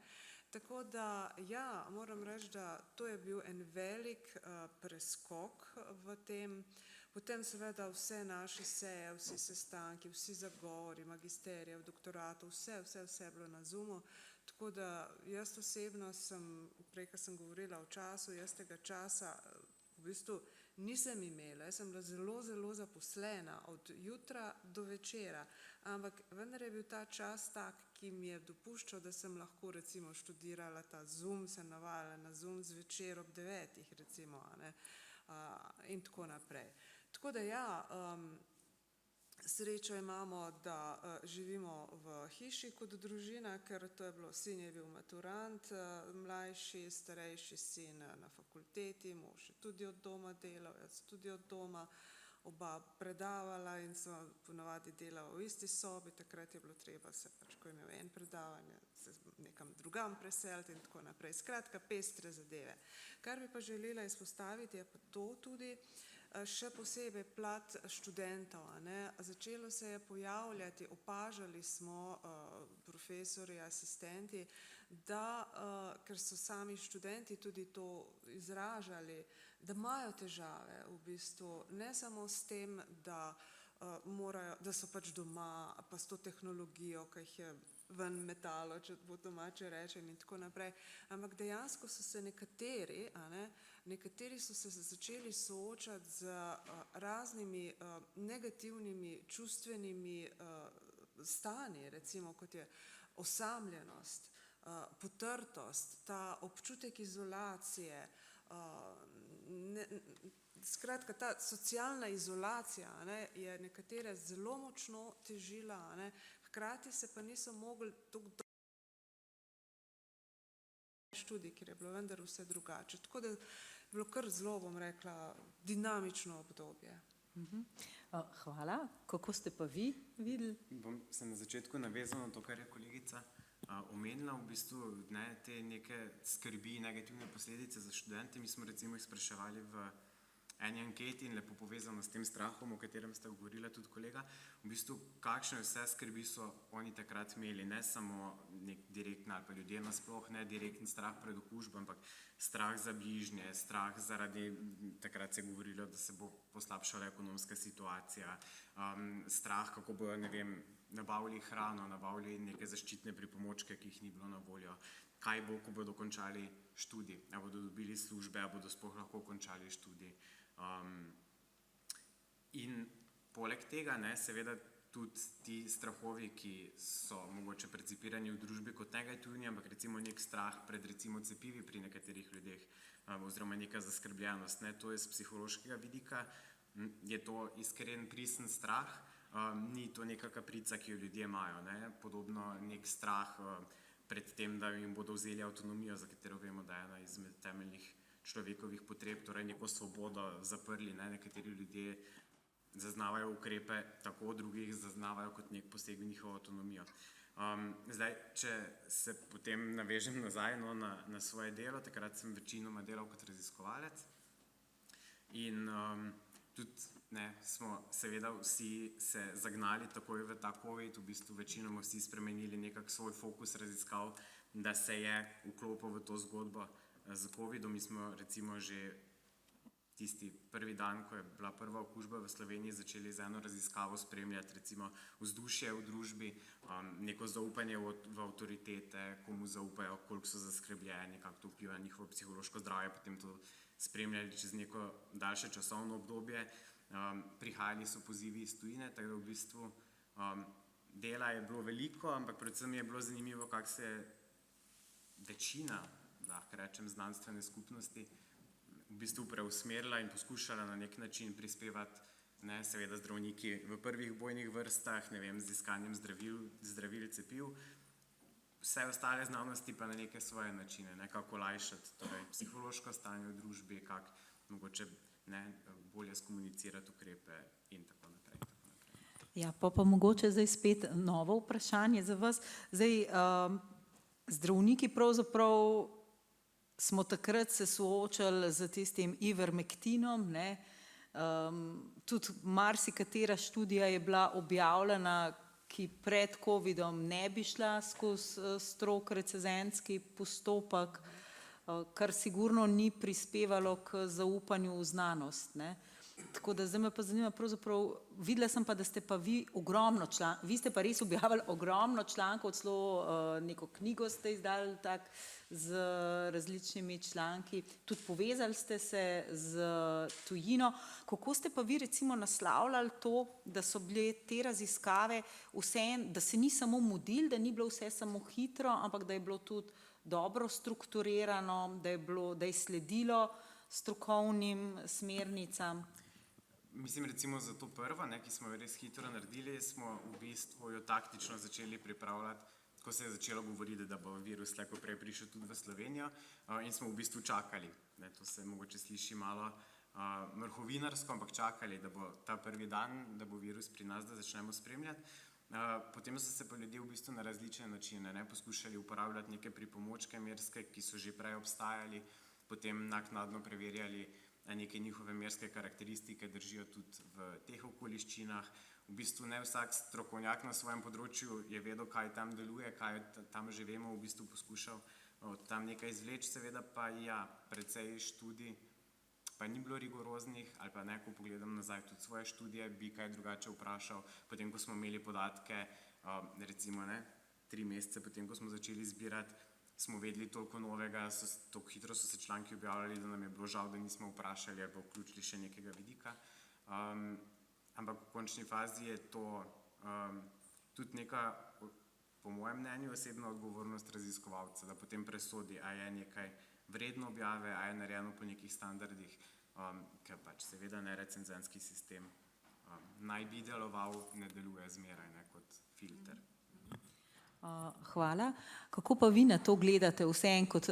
Tako da ja, moram reči, da to je bil en velik preskok v tem. Potem seveda vse naše seje, vsi sestanki, vsi zagovori, magisterijev, doktoratov, vse je bilo na Zoomu. Tako da jaz osebno sem, prej, ko sem govorila o času, jaz tega časa v bistvu nisem imela. Jaz sem bila zelo, zelo zaposlena od jutra do večera, ampak vendar je bil ta čas tak, ki mi je dopuščal, da sem lahko recimo študirala ta Zoom, se navajala na Zoom zvečer ob 9. recimo, ne, in tako naprej. Tako da ja, srečo imamo, da živimo v hiši kot družina, ker to je bilo, sin je bil maturant, mlajši, starejši sin na fakulteti, mož je tudi od doma delal, jaz tudi od doma, oba predavala in so ponavadi delala v isti sobi, takrat je bilo treba se pač, ko je imel en predavanje, se nekam drugam preseliti in tako naprej. Skratka, pestre zadeve. Kar bi pa želela izpostaviti, je pa to tudi, še posebej plat študentov. Ne. Začelo se je pojavljati, opažali smo profesori, asistenti, da, ker so sami študenti tudi to izražali, da imajo težave v bistvu, ne samo s tem, da so pač doma, pa s to tehnologijo, ki jih je ven metalo, če po domače rečem in tako naprej, ampak dejansko so se nekateri so se začeli soočati z raznimi negativnimi čustvenimi stanji, recimo kot je osamljenost, potrtost, ta občutek izolacije, skratka, ta socialna izolacija, ne, je nekatere zelo močno težila, ne, hkrati se pa niso mogli toliko študij, ker je bilo vendar vse drugače. Tako da je bilo kar zelo, bom rekla, dinamično obdobje. Hvala. Kako ste pa vi videli? Bom se na začetku navezal na to, kar je kolegica omenila, v bistvu ne, te neke skrbi, negativne posledice za študente. Mi smo recimo jih spraševali v eni anketi in lepo povezano s tem strahom, o katerem ste govorila tudi kolega, v bistvu kakšne vse skrbi so oni takrat imeli, ne samo nek direktni ali pa ljudje nasploh, ne direktni strah pred okužbo, ampak strah za bližnje, strah zaradi, takrat se je govorilo, da se bo poslabšala ekonomska situacija, strah, kako bojo, ne vem, nabavili hrano, nabavili neke zaščitne pripomočke, ki jih ni bilo na voljo, kaj bo, ko bodo končali študij, a bodo dobili službe, a bodo sploh lahko končali študij. In poleg tega, ne, seveda tudi ti strahovi, ki so mogoče percipirani v družbi kot negativni, ampak recimo nek strah pred recimo cepivi pri nekaterih ljudeh, oziroma neka zaskrbljenost, ne, to je z psihološkega vidika, je to iskren, pristen strah, ni to neka kaprica, ki jo ljudje imajo, ne, podobno nek strah pred tem, da jim bodo vzeli avtonomijo, za katero vemo, da je ena izmed temeljnih človekovih potreb, torej neko svobodo zaprli, ne, nekateri ljudje zaznavajo ukrepe tako, drugih zaznavajo kot nek poseg v njihovo avtonomijo. Zdaj, če se potem navežem nazaj na svoje delo, takrat sem večinoma delal kot raziskovalec In tudi smo seveda vsi se zagnali takoj v ta COVID, v bistvu večinoma vsi spremenili nekak svoj fokus raziskav, da se je vklopil v to zgodbo z COVID-om. Mi smo recimo že tisti prvi dan, ko je bila prva okužba v Sloveniji, začeli z eno raziskavo spremljati recimo vzdušje v družbi, neko zaupanje v avtoritete, komu zaupajo, koliko so zaskrbljeni, kako to vpliva na njihovo psihološko zdravje, potem to spremljali čez neko daljše časovno obdobje. Prihajali so pozivi iz tujine, tako da v bistvu dela je bilo veliko, ampak predvsem je bilo zanimivo, kako se je večina, lahko rečem, znanstvene skupnosti v bistvu preusmerila in poskušala na nek način prispevati, seveda zdravniki v prvih bojnih vrstah, z iskanjem zdravil, cepiv, vse ostale znanosti pa na neke svoje načine, kako olajšati psihološko stanje v družbi, kako mogoče bolje skomunicirati ukrepe in tako naprej. Ja, pa mogoče zdaj spet novo vprašanje za vas. Zdaj, zdravniki pravzaprav smo takrat se soočali z tistim ivermektinom, tudi marsikatera študija je bila objavljena, ki pred COVID-om ne bi šla skozi strog recenzentski postopek, kar sigurno ni prispevalo k zaupanju v znanost. Tako da zdaj me pa zanima, pravzaprav videla sem pa, da ste pa vi ogromno vi ste pa res objavili ogromno člankov, celo neko knjigo ste izdali tak z različnimi članki, tudi povezali ste se z tujino. Kako ste pa vi recimo naslavljali to, da so bile te raziskave vseeno, da se ni samo mudilo, da ni bilo vse samo hitro, ampak da je bilo tudi dobro strukturirano, da je sledilo strokovnim smernicam? Mislim, recimo za to prvo, ki smo jo res hitro naredili, smo v bistvu jo taktično začeli pripravljati, ko se je začelo govoriti, da bo virus slej ko prej prišel tudi v Slovenijo, in smo v bistvu čakali. To se mogoče sliši malo mrhovinarsko, ampak čakali, da bo ta prvi dan, da bo virus pri nas, da začnemo spremljati. Potem so se pa ljudje v bistvu na različne načine poskušali uporabljati neke pripomočke merske, ki so že prej obstajali, potem naknadno preverjali neke njihove merske karakteristike, držijo tudi v teh okoliščinah. V bistvu ne vsak strokovnjak na svojem področju je vedel, kaj tam deluje, kaj tam že vemo, v bistvu poskušal tam nekaj izvleči, seveda pa precej študij pa ni bilo rigoroznih, ali pa ko pogledam nazaj tudi svoje študije, bi kaj drugače vprašal, potem ko smo imeli podatke, recimo 3 mesece potem, ko smo začeli zbirati, smo vedeli toliko novega, toliko hitro so se članki objavljali, da nam je bilo žal, da nismo vprašali ali pa vključili še nekega vidika. Ampak v končni fazi je to tudi neka, po mojem mnenju, osebna odgovornost raziskovalca, da potem presodi, a je nekaj vredno objave, a je narejeno po nekih standardih, ker pač seveda recenzentski sistem naj bi deloval, ne deluje zmeraj kot filter. Hvala. Kako pa vi na to gledate vseeno kot,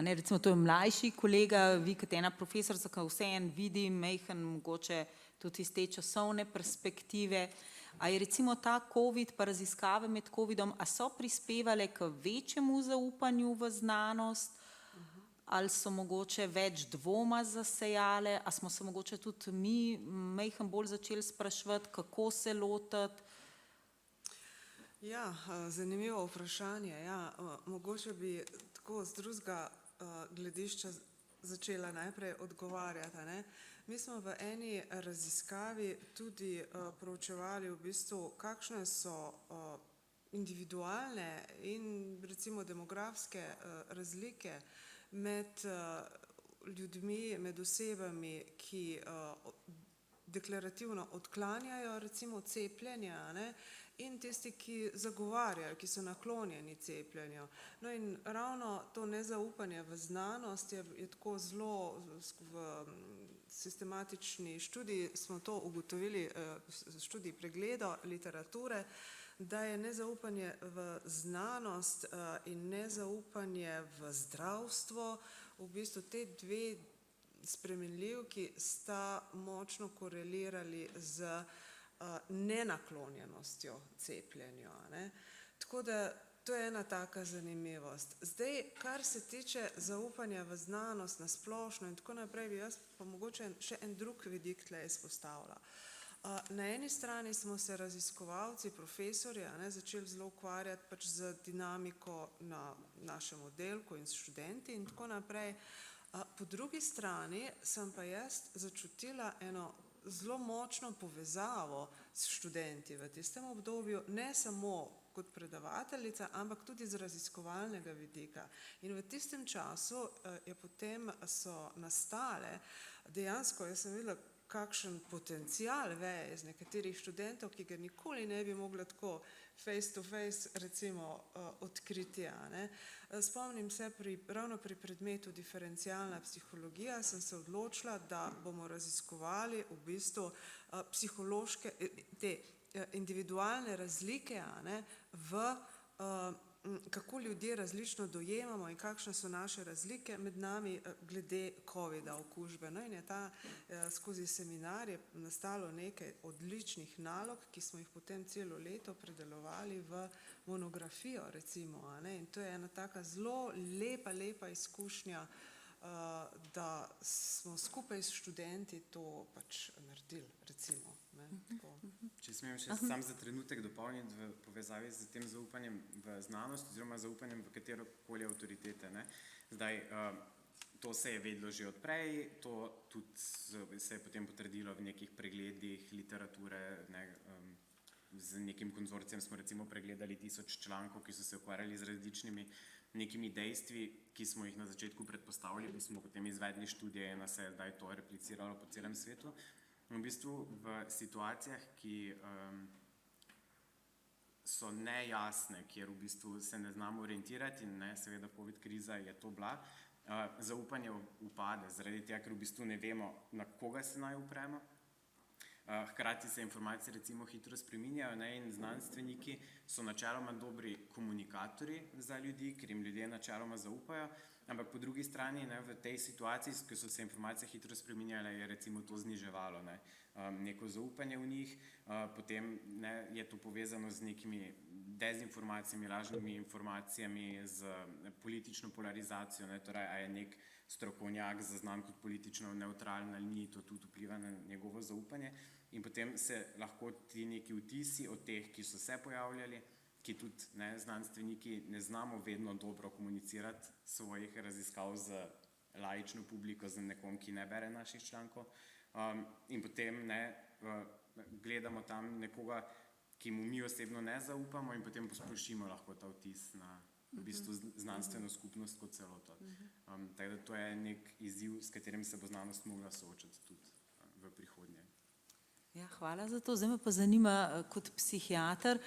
recimo to je mlajši kolega, vi kot ena profesorica, ki vseeno vidi majhen mogoče tudi iz te časovne perspektive. A je recimo ta COVID pa raziskave med COVIDom, a so prispevale k večjemu zaupanju v znanost, ali so mogoče več dvoma zasejale, a smo se mogoče tudi mi majhen bolj začeli spraševati, kako se lotiti? Ja, zanimivo vprašanje. Mogoče bi tako z drugega gledišča začela najprej odgovarjati. Mi smo v eni raziskavi tudi proučevali v bistvu, kakšne so individualne in recimo demografske razlike med ljudmi, med osebami, ki deklarativno odklanjajo recimo cepljenja, in tisti, ki zagovarjajo, ki so naklonjeni cepljenju. No in ravno to nezaupanje v znanost je tako zelo v sistematični študiji, smo to ugotovili, študij pregleda literature, da je nezaupanje v znanost in nezaupanje v zdravstvo, v bistvu te dve spremenljivki sta močno korelirali z nenaklonjenostjo cepljenju. Tako da To je ena taka zanimivost. Zdaj, kar se tiče zaupanja v znanost na splošno in tako naprej, bi jaz pa mogoče še en drug vidik tle izpostavila. Na eni strani smo se raziskovalci, profesorji, začeli zelo ukvarjati pač z dinamiko na našem oddelku in s študenti in tako naprej. Po drugi strani sem pa jaz začutila eno zelo močno povezavo s študenti v tistem obdobju, ne samo kot predavateljica, ampak tudi z raziskovalnega vidika. In v tistem času je potem so nastale, dejansko jaz sem videla, kakšen potencial veje iz nekaterih študentov, ki ga nikoli ne bi mogla tako face to face recimo odkriti. Spomnim se ravno pri predmetu diferencialna psihologija sem se odločila, da bomo raziskovali v bistvu psihološke, te individualne razlike v kako ljudje različno dojemamo in kakšne so naše razlike med nami glede COVID-a okužbe. No in je skozi seminar je nastalo nekaj odličnih nalog, ki smo jih potem celo leto predelovali v monografijo recimo. In to je ena taka zelo lepa izkušnja, da smo skupaj s študenti to pač naredili recimo. Če smem še sam za trenutek dopolniti v povezavi z tem zaupanjem v znanost oziroma zaupanjem v katerokoli avtoritete. Zdaj, to se je vedelo že odprej, to tudi se je potem potrdilo v nekih pregledih literature, z nekim konzorcijem smo recimo pregledali 1000 člankov, ki so se ukvarjali z različnimi nekimi dejstvi, ki smo jih na začetku predpostavili, pa smo potem izvedli študije in se je zdaj to repliciralo po celem svetu. V bistvu v situacijah, ki so nejasne, kjer v bistvu se ne znamo orientirati in seveda COVID kriza je to bila, zaupanje upade, zaradi tega, ker v bistvu ne vemo, na koga se naj upremo. Hkrati se informacije recimo hitro spreminjajo in znanstveniki so načeloma dobri komunikatorji za ljudi, ker jim ljudje načeloma zaupajo, ampak po drugi strani v tej situaciji, ko so se informacije hitro spreminjale, je recimo to zniževalo neko zaupanje v njih, potem je to povezano z nekimi dezinformacijami, lažnimi informacijami, z politično polarizacijo, torej a je nek strokovnjak zaznan kot politično nevtralen ali ni, to tudi vpliva na njegovo zaupanje in potem se lahko ti neki vtisi od teh, ki so se pojavljali, ki tudi znanstveniki ne znamo vedno dobro komunicirati svojih raziskav z laično publiko, z nekom, ki ne bere naših člankov in potem gledamo tam nekoga, ki mu mi osebno ne zaupamo in potem posplošimo lahko ta vtis na v bistvu znanstveno skupnost kot celoto. Tako da to je nek izziv, s katerim se bo znanost mogla soočati tudi v prihodnje. Ja, hvala za to. Zdaj me pa zanima kot psihiater,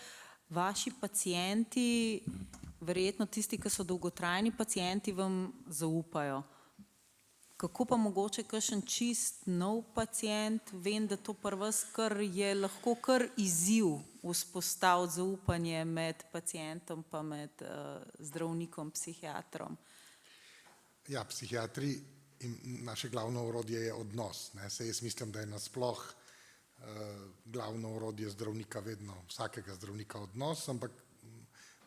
vaši pacienti, verjetno tisti, ki so dolgotrajni pacienti, vam zaupajo. Kako pa mogoče kakšen čist nov pacient? Vem, da to pri vas je lahko kar izziv vzpostaviti zaupanje med pacientom pa med zdravnikom, psihiatrom. Ja, psihiatri in naše glavno orodje je odnos. Saj jaz mislim, da je nasploh glavno orodje zdravnika vedno, vsakega zdravnika odnos, ampak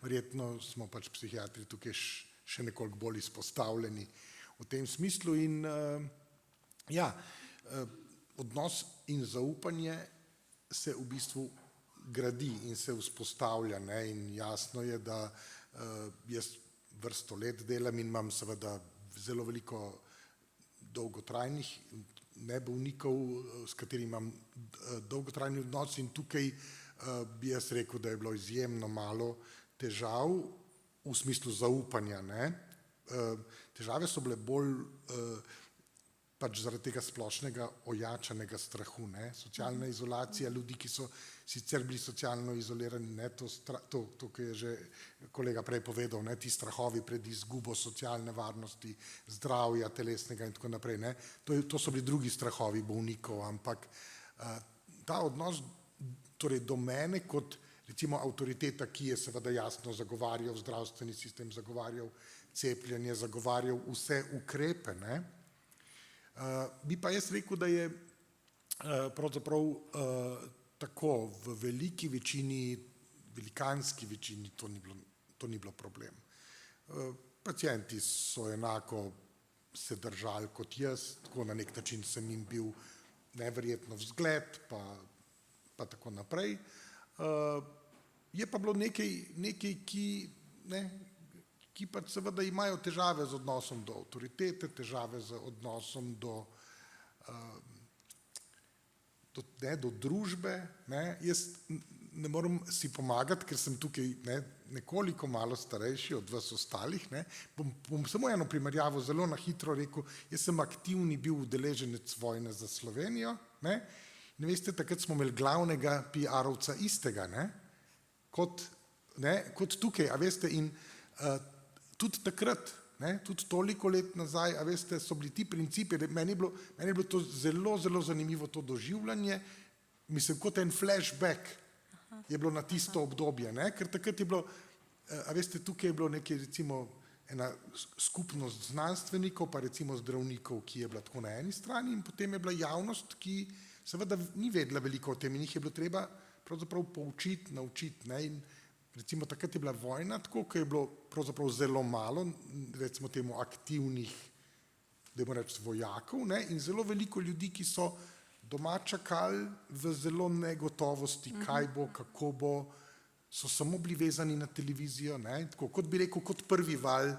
verjetno smo pač psihiatri tukaj še nekoliko bolj izpostavljeni v tem smislu in odnos in zaupanje se v bistvu gradi in se vzpostavlja in jasno je, da jaz vrsto let delam in imam seveda zelo veliko dolgotrajnih bolnikov, s katerimi imam dolgotrajni odnos in tukaj bi jaz rekel, da je bilo izjemno malo težav v smislu zaupanja. Težave so bile bolj pač zaradi tega splošnega ojačanega strahu, socialna izolacija ljudi, ki so sicer bili socialno izolirani, to, kar je že kolega prej povedal, ti strahovi pred izgubo socialne varnosti, zdravja, telesnega in tako naprej. To so bili drugi strahovi bolnikov, ampak ta odnos torej do mene kot recimo avtoriteta, ki je seveda jasno zagovarjal zdravstveni sistem, zagovarjal cepljenje, zagovarjal vse ukrepe, bi pa jaz rekel, da je pravzaprav tako v veliki večini, velikanski večini, to ni bilo to ni bilo problem. Pacienti so enako se držali kot jaz, tako na nek način sem jim bil neverjetno vzgled, pa tako naprej. Je pa bilo nekaj ki pa seveda imajo težave z odnosom do avtoritete, težave z odnosom do družbe. Jaz ne morem si pomagati, ker sem tukaj nekoliko malo starejši od vas ostalih. Bom samo eno primerjavo zelo na hitro rekel. Jaz sem aktivni bil udeleženec vojne za Slovenijo. In veste, takrat smo imeli glavnega PR-ovca istega, kot tukaj, a veste, in tudi takrat, tudi toliko let nazaj, a veste, so bili ti principi, meni je bilo to zelo, zelo zanimivo to doživljanje, mislim, kot en flashback je bilo na tisto obdobje, ker takrat je bilo, a veste, tukaj je bilo nekaj, recimo, ena skupnost znanstvenikov, pa recimo zdravnikov, ki je bila tako na eni strani, in potem je bila javnost, ki seveda ni vedela veliko o tem in jih je bilo treba pravzaprav poučiti, naučiti, in recimo takrat je bila vojna, tako, ko je bilo pravzaprav zelo malo, recimo temu aktivnih, dajmo reči, vojakov, in zelo veliko ljudi, ki so doma čakali v zelo negotovosti, kaj bo, kako bo, so samo bili vezani na televizijo, tako, kot bi rekel, kot prvi val,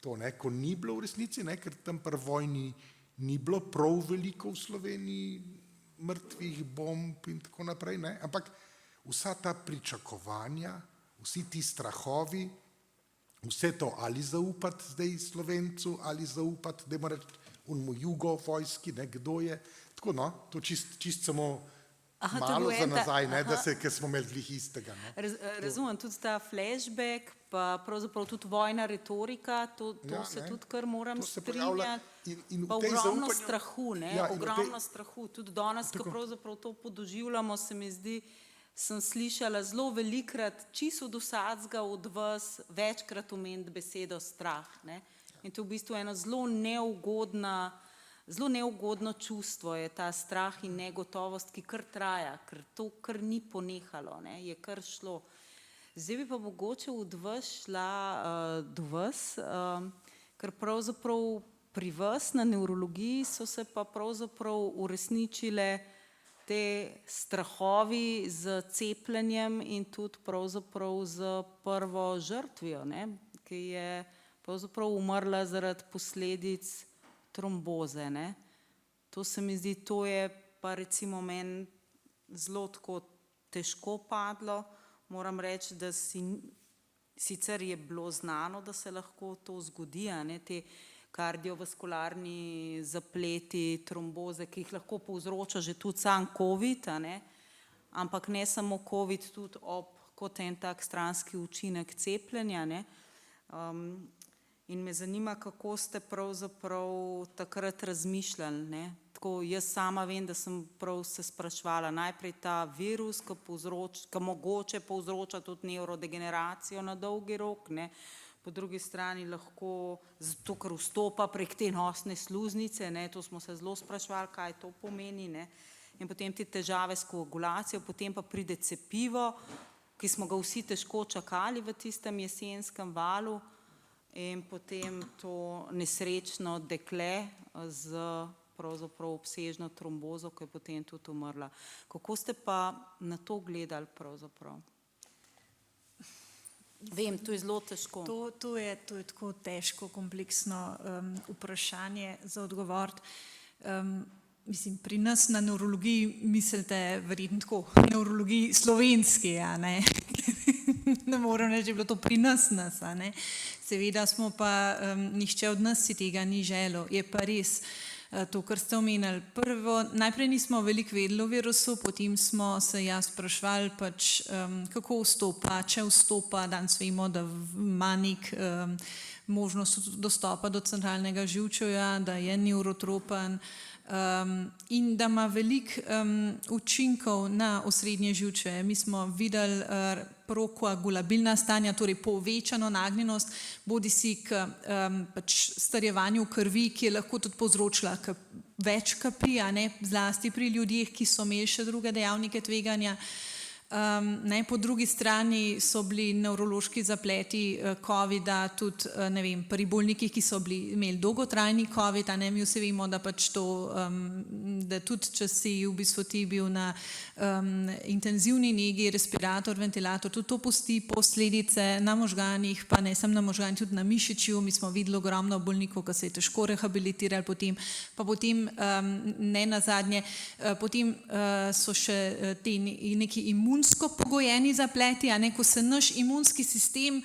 to, ko ni bilo v resnici, ker tam pri vojni ni bilo prav veliko v Sloveniji mrtvih bomb in tako naprej, ampak vsa ta pričakovanja, vsi ti strahovi, vse to, ali zaupati zdaj Slovencu, ali zaupati, dajmo reči, unmu jugo vojski, kdo je, tako to čist samo malo za nazaj, ker smo imeli glih istega. Razumem, tudi ta flashback, pa pravzaprav tudi vojna retorika, to se tudi kar moram strinjati, pa ogromno strahu, ogromno strahu, tudi danes, ko pravzaprav to podoživljamo, se mi zdi, sem slišala zelo velikrat, čisto od vsadzga od vas, večkrat omeniti besedo strah. In to je v bistvu eno zelo neugodno čustvo, je ta strah in negotovost, ki kar traja, ker to kar ni ponehalo, je kar šlo. Zdaj bi pa mogoče od vas šla do vas, ker pravzaprav pri vas na nevrologiji so se pa pravzaprav uresničile te strahovi z cepljenjem in tudi pravzaprav z prvo žrtvijo, ki je pravzaprav umrla zaradi posledic tromboze. To se mi zdi, to je pa recimo meni zelo tako težko padlo. Moram reči, da sicer je bilo znano, da se lahko to zgodi, te kardiovaskularni zapleti, tromboze, ki jih lahko povzroča že tudi sam COVID, ampak ne samo COVID, tudi kot en tak stranski učinek cepljenja. In me zanima, kako ste pravzaprav takrat razmišljali. Tako jaz sama vem, da sem prav se spraševala, najprej ta virus, ki mogoče povzroča tudi nevrodegeneracijo na dolgi rok, po drugi strani lahko, zato ker vstopa prek te nosne sluznice, to smo se zelo spraševali, kaj to pomeni, in potem te težave s koagulacijo, potem pa pride cepivo, ki smo ga vsi težko čakali v tistem jesenskem valu, in potem to nesrečno dekle z pravzaprav obsežno trombozo, ki je potem tudi umrla. Kako ste pa na to gledali pravzaprav? Vem, to je zelo težko. To je tako težko, kompleksno vprašanje za odgovoriti. Mislim, pri nas na nevrologiji mislite verjetno tako, nevrologiji slovenski, ne moram reči, da je bilo to pri nas, Seveda smo pa, nihče od nas si tega ni želel. Je pa res to, kar ste omenili. Najprej nismo veliko vedeli o virusu, potem smo se spraševali, kako vstopa, če vstopa, danes vemo, da ima nek možnost dostopa do centralnega živčevja, da je nevrotropen in da ima veliko učinkov na osrednje živčevje. Mi smo videli prokoagulabilna stanja, torej povečano nagnjenost, bodisi k strjevanju krvi, ki je lahko tudi povzročila več kapi, zlasti pri ljudeh, ki so imeli še druge dejavnike tveganja. Po drugi strani so bili nevrološki zapleti COVID-a tudi ne vem, pri bolnikih, ki so imeli dolgotrajni COVID, mi vsi vemo, da pač to, da tudi če si v bistvu ti bil na intenzivni negi, respirator, ventilator, tudi to pusti posledice na možganih, pa ne samo na možganih, tudi na mišičju. Mi smo videli ogromno bolnikov, ki se je težko rehabilitirali potem ne nazadnje, potem so še ti neki imunsko pogojeni zapleti, ko se naš imunski sistem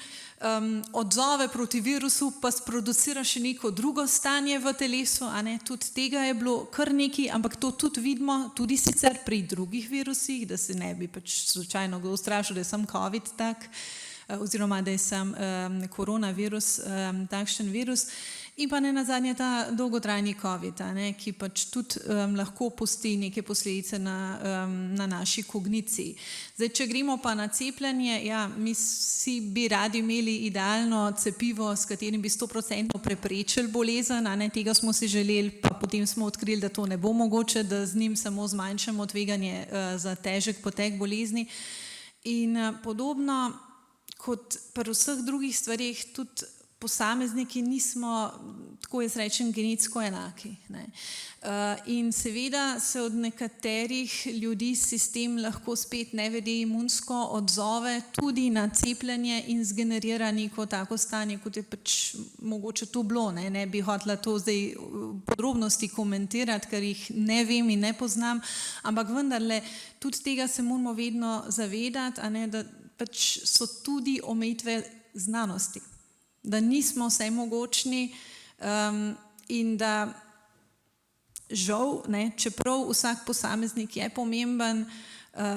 odzove proti virusu, pa sproducira še neko drugo stanje v telesu, tudi tega je bilo kar nekaj, ampak to tudi vidimo, tudi sicer pri drugih virusih, da se ne bi pač slučajno kdo ustrašil, da je sam COVID tak, oziroma da je sam koronavirus takšen virus. In pa ne nazadnje ta dolgotrajni COVID, ki pač tudi lahko pusti neke posledice na naši kogniciji. Zdaj, če gremo pa na cepljenje, mi vsi bi radi imeli idealno cepivo, s katerim bi 100% preprečili bolezen, tega smo si želeli, pa potem smo odkrili, da to ne bo mogoče, da z njim samo zmanjšamo tveganje za težek potek bolezni. In podobno kot pri vseh drugih stvarih, tudi posamezniki nismo, tako jaz rečem, genetsko enaki. In seveda se od nekaterih ljudi sistem lahko spet nevede imunsko odzove tudi na cepljenje in zgenerira neko tako stanje, kot je pač mogoče to bilo. Ne bi hotela to zdaj podrobnosti komentirati, ker jih ne vem in ne poznam, ampak vendarle tudi tega se moramo vedno zavedati, da pač so tudi omejitve znanosti, da nismo vsemogočni in da žal, čeprav vsak posameznik je pomemben,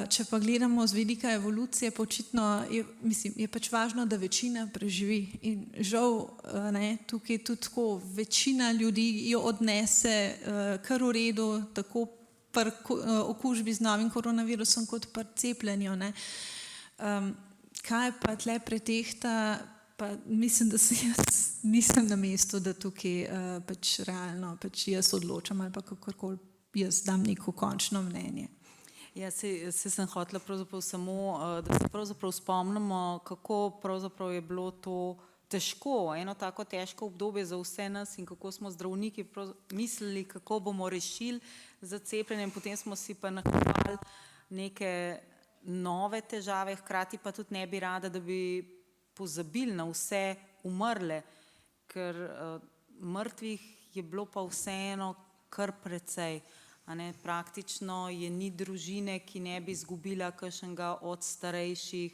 če pa gledamo z vidika evolucije, počitno je pač važno, da večina preživi. In žal, tukaj tudi tako, večina ljudi jo odnese kar v redu, tako pri okužbi z novim koronavirusom kot pri cepljenju. Kaj pa tle pretehta? Pa mislim, da se jaz nisem na mestu, da tukaj pač realno pač jaz odločam ali pa kakorkoli jaz dam neko končno mnenje. Ja, se sem hotela pravzaprav samo, da se pravzaprav spomnimo, kako pravzaprav je bilo to težko, eno tako težko obdobje za vse nas in kako smo zdravniki mislili, kako bomo rešili za cepljenje, potem smo si pa nakupovali neke nove težave, hkrati pa tudi ne bi rada, da bi pozabili na vse umrle, ker mrtvih je bilo pa vseeno kar precej. Praktično je ni družine, ki ne bi izgubila kakšnega od starejših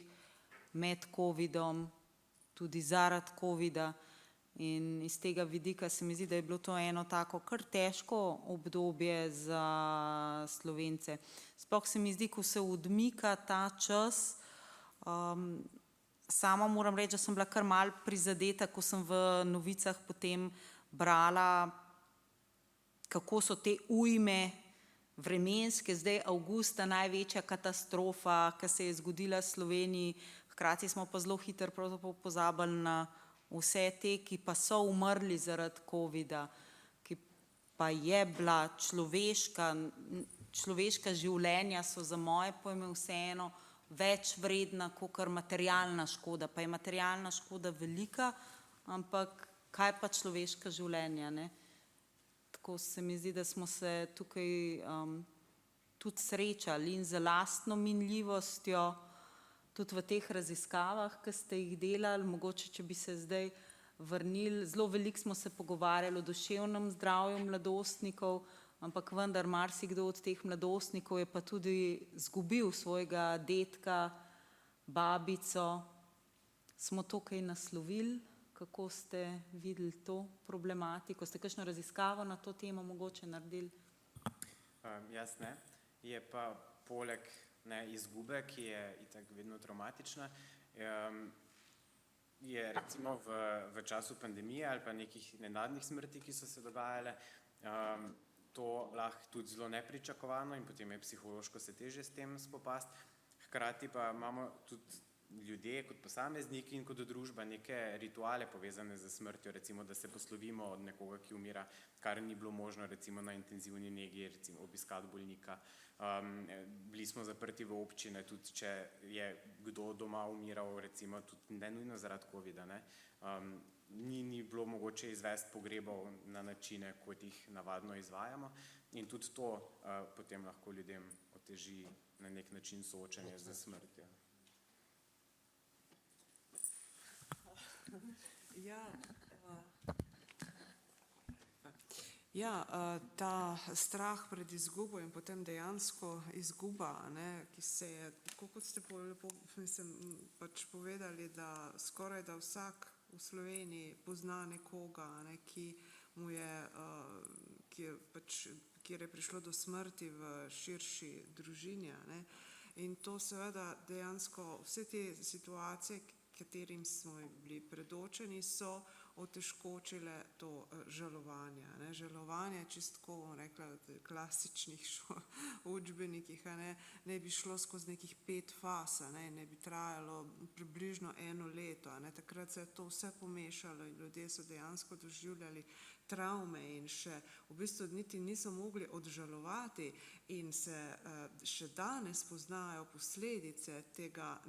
med covidom, tudi zaradi covida. In iz tega vidika se mi zdi, da je bilo to eno tako kar težko obdobje za Slovence. Sploh se mi zdi, ko se odmika ta čas, sama moram reči, da sem bila kar malo prizadeta, ko sem v novicah potem brala, kako so te ujme vremenske, zdaj avgusta največja katastrofa, ki se je zgodila v Sloveniji, hkrati smo pa zelo hitro pravzaprav pozabili na vse te, ki pa so umrli zaradi covida, ki pa je bila človeška življenja so za moje pojme vseeno več vredna kakor materialna škoda. Pa je materialna škoda velika, ampak kaj pa človeška življenja, Tako se mi zdi, da smo se tukaj tudi srečali in z lastno minljivostjo, tudi v teh raziskavah, ki ste jih delali, mogoče, če bi se zdaj vrnili, zelo veliko smo se pogovarjali o duševnem zdravju mladostnikov, ampak vendar marsikdo od teh mladostnikov je pa tudi izgubil svojega dedka, babico. Smo to kaj naslovili? Kako ste videli to problematiko? Ste kakšno raziskavo na to temo mogoče naredili? Jaz ne. Je pa poleg izgube, ki je itak vedno traumatična, je recimo v času pandemije ali pa nekih nenadnih smrti, ki so se dogajale, to lahko tudi zelo nepričakovano in potem je psihološko se težje s tem spopasti. Hkrati pa imamo tudi ljudje, kot posamezniki in kot družba neke rituale povezane z smrtjo, recimo, da se poslovimo od nekoga, ki umira, kar ni bilo možno recimo na intenzivni negi, recimo obiskati bolnika. Bili smo zaprti v občine, tudi če je kdo doma umiral, recimo tudi ne nujno zaradi covida, ne. Ni bilo mogoče izvesti pogrebov na načine, kot jih navadno izvajamo, in tudi to potem lahko ljudem oteži na nek način soočanje z smrtjo. Ta strah pred izgubo in potem dejansko izguba, ne, ki se je, tako kot ste lepo pač povedali, da skoraj da vsak v Sloveniji pozna nekoga, ne, kjer je prišlo do smrti v širši družini, ne. In to seveda dejansko vse te situacije, katerim smo bili predočeni, so otežkočile to žalovanje. Ne. Žalovanje, čisto tako bom rekla, v klasičnih učbenikih, ne bi šlo skozi nekih 5 faz, ne bi trajalo približno 1 leto. Ne. Takrat se je to vse pomešalo in ljudje so dejansko doživljali travme in še v bistvu niti niso mogli odžalovati in se še danes poznajo posledice tega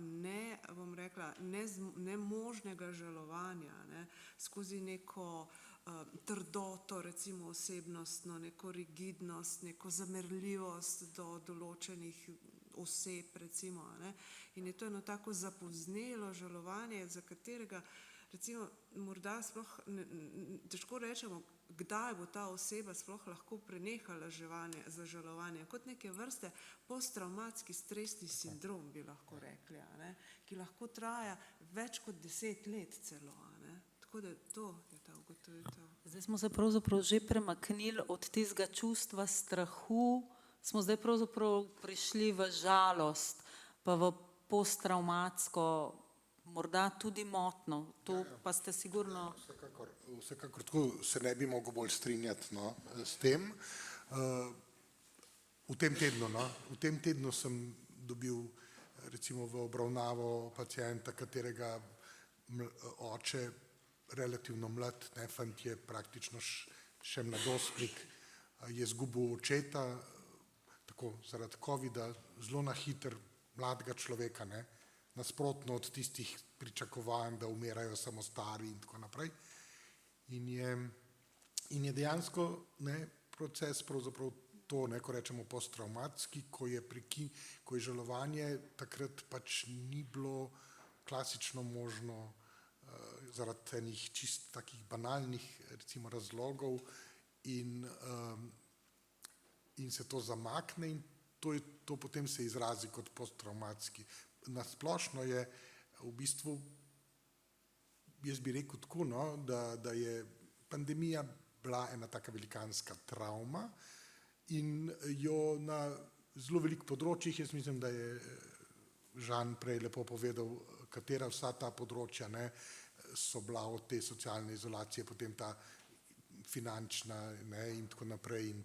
nemožnega žalovanja, ne, skozi neko trdoto, recimo osebnostno, neko rigidnost, neko zamerljivost do določenih oseb, recimo, ne. In je to eno tako zapoznelo žalovanje, za katerega recimo morda sploh težko rečemo, kdaj bo ta oseba sploh lahko prenehala z žalovanjem, kot neke vrste posttravmatski stresni sindrom, bi lahko rekli, ne, ki lahko traja več kot 10 let celo, ne. Tako da to je ta ugotovitev. Zdaj smo se pravzaprav že premaknili od tistega čustva strahu, smo zdaj pravzaprav prišli v žalost, pa v posttravmatsko, morda tudi motno, to pa ste sigurno... Vsekakor tako se ne bi mogel bolj strinjati, no, s tem. V tem tednu sem dobil recimo v obravnavo pacienta, katerega oče, relativno mlad, ne, fant je praktično še mladostnik, je izgubil očeta, tako zaradi covida, zelo na hitro mladega človeka, ne, nasprotno od tistih pričakovanj, da umirajo samo stari in tako naprej. In je dejansko, ne, proces pravzaprav to, ne, ko rečemo posttravmatski, ko je žalovanje takrat pač ni bilo klasično možno zaradi enih čist takih banalnih recimo razlogov in se to zamakne in to potem se izrazi kot posttravmatski. Na splošno je v bistvu, jaz bi rekel tako, no, da je pandemija bila ena taka velikanska travma in jo na zelo veliko področjih, jaz mislim, da je Žan prej lepo povedal, katera vsa ta področja, ne, so bila od te socialne izolacije, potem ta finančna, ne, in tako naprej in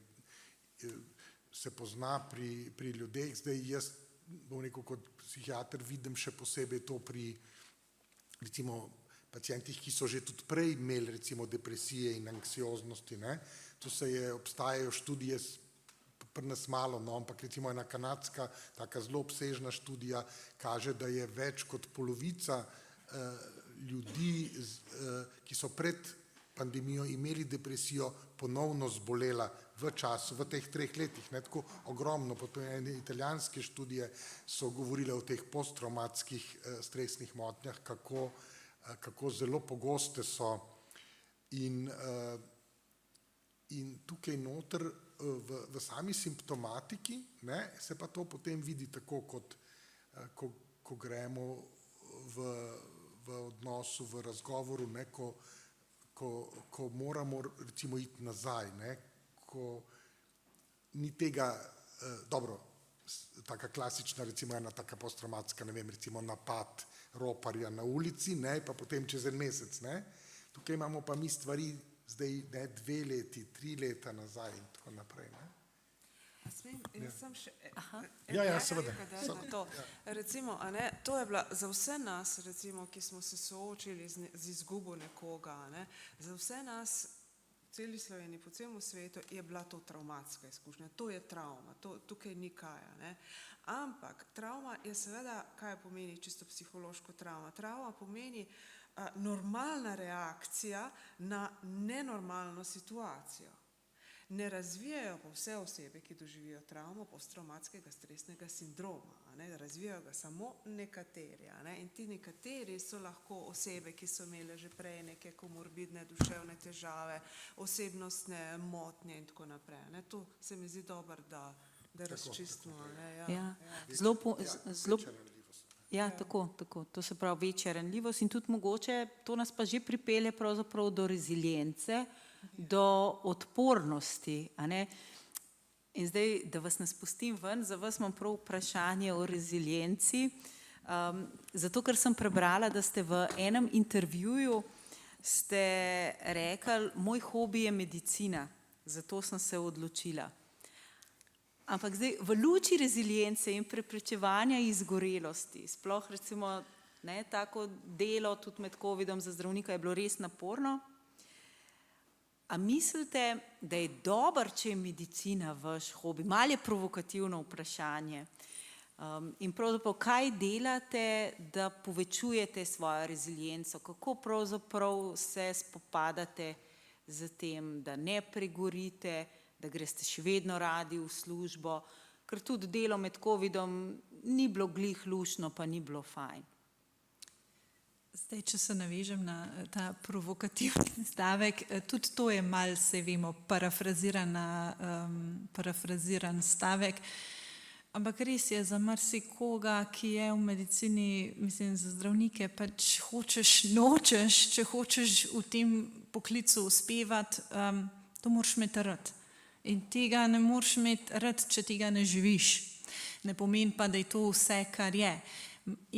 se pozna pri ljudeh. Zdaj jaz bom rekel, kot psihiater vidim še posebej to pri recimo pacientih, ki so že tudi prej imeli recimo depresije in anksioznosti, ne. To obstajajo študije, pri nas malo, no, ampak recimo ena kanadska, taka zelo obsežna študija kaže, da je več kot polovica ljudi, ki so pred pandemijo imeli depresijo, ponovno zbolela v času, v teh 3 letih, ne, tako ogromno, potem ene italijanske študije so govorile o teh posttravmatskih stresnih motnjah, kako zelo pogoste so in tukaj noter v sami simptomatiki, ne, se pa to potem vidi tako, kot ko gremo v odnosu, v razgovoru, ne, ko moramo recimo iti nazaj, ne, ko ni tega, dobro, taka klasična, recimo ena taka posttravmatska, ne vem, recimo napad roparja na ulici, ne, pa potem čez 1 mesec, ne. Tukaj imamo pa mi stvari zdaj, ne, 2 leti, 3 leta nazaj in tako naprej, ne. Jaz sem še Ja, seveda. to. Recimo, a ne, to je bila za vse nas, recimo, ki smo se soočili z izgubo nekoga, a ne, za vse nas v celi Sloveniji, po celem svetu je bila to travmatska izkušnja. To je travma, tukaj ni kaj. A ne. Ampak travma je seveda, kaj pomeni čisto psihološko travma? Travma pomeni normalna reakcija na nenormalno situacijo. Ne razvijajo pa vse osebe, ki doživijo travmo, posttravmatskega stresnega sindroma. A ne? Razvijajo ga samo nekateri. A ne? In ti nekateri so lahko osebe, ki so imele že prej neke komorbidne duševne težave, osebnostne motnje in tako naprej. A ne? To se mi zdi dobro, da razčistimo. A ne? Ja. Ja, tako. To se pravi večja ranljivost in tudi mogoče, to nas pa že pripelje pravzaprav do rezilijence, do odpornosti. A ne? In zdaj, da vas ne spustim ven, za vas imam prav vprašanje o rezilienci, zato ker sem prebrala, da ste v enem intervjuju ste rekli, moj hobi je medicina, zato sem se odločila. Ampak zdaj, v luči rezilijence in preprečevanja izgorelosti, sploh recimo tako delo tudi med covidom za zdravnika je bilo res naporno, a mislite, da je dobro, če je medicina vaš hobi? Malo je provokativno vprašanje. In pravzaprav, kaj delate, da povečujete svojo rezilienco? Kako pravzaprav se spopadate z tem, da ne pregorite, da greste še vedno radi v službo, ker tudi delo med covidom ni bilo glih luštno, pa ni bilo fajn. Zdaj, če se navežem na ta provokativni stavek, tudi to je mal, se vemo, parafraziran stavek, ampak res je za marsikoga, ki je v medicini, mislim, za zdravnike, pač hočeš, nočeš, če hočeš v tem poklicu uspevati, to moraš imeti rad. In tega ne moreš imeti rad, če tega ne živiš. Ne pomeni pa, da je to vse, kar je.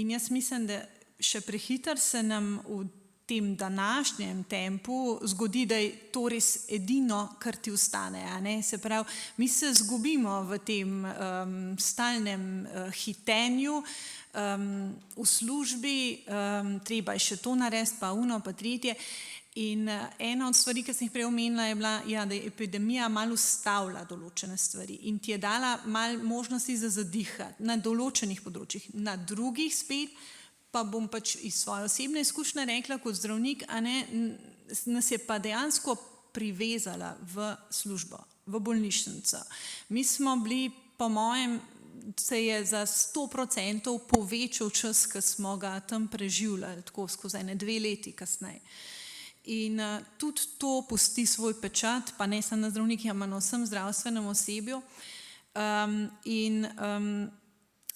In jaz mislim, da še prehiter se nam v tem današnjem tempu zgodi, da je to res edino, kar ti ostane. A ne? Se pravi, mi se zgubimo v tem stalnem hitenju, v službi, treba je še to narediti, pa ono, pa tretje. In ena od stvari, ki sem jih prej omenila, je bila, da je epidemija malo ustavila določene stvari in ti je dala malo možnosti za zadihati na določenih področjih. Na drugih spet, pa bom pač iz svoje osebne izkušnje rekla kot zdravnik, a ne, nas je pa dejansko privezala v službo, v bolnišnico. Mi smo bili, po mojem, se je za 100% povečal čas, ki smo ga tam preživljali, tako skozi 2 leti kasneje. In tudi to pusti svoj pečat, pa ne samo na zdravnikih, ampak na vsem zdravstvenem osebju.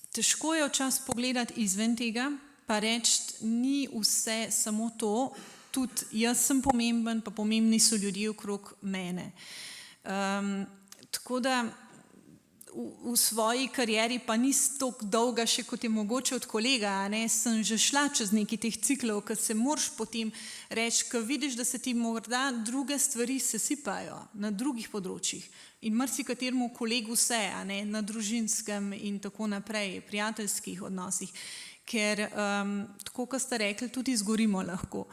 Težko je včasih pogledati izven tega, pa reči, ni vse samo to, tudi jaz sem pomemben, pa pomembni so ljudje okrog mene. Tako da v svoji karieri, pa ni toliko dolga še kot je mogoče od kolega, a ne, sem že šla čez nekaj teh ciklov, ker se moraš potem reči, ker vidiš, da se ti morda druge stvari sesipajo na drugih področjih. In marsikateremu kolegu vse, a ne, na družinskem in tako naprej, prijateljskih odnosih. Ker, tako kot ste rekli, tudi zgorimo lahko.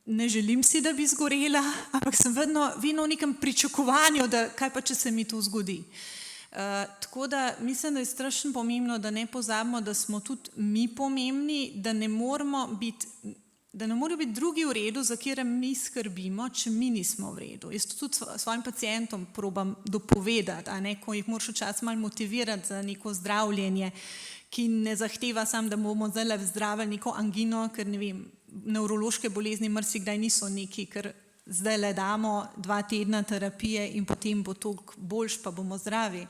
Ne želim si, da bi zgorela, ampak sem vedno v nekem pričakovanju, da kaj pa, če se mi to zgodi. Tako da mislim, da je strašno pomembno, da ne pozabimo, da smo tudi mi pomembni, da ne morajo biti drugi v redu, za kjer mi skrbimo, če mi nismo v redu. Jaz to tudi svojim pacientom probam dopovedati, a ne, ko jih moraš včasih malo motivirati za neko zdravljenje, ki ne zahteva samo, da bomo zdaj zdravili neko angino, ker ne vem, nevrološke bolezni marsikdaj niso neki, ker zdaj le damo 2 tedna terapije in potem bo toliko boljš, pa bomo zdravi.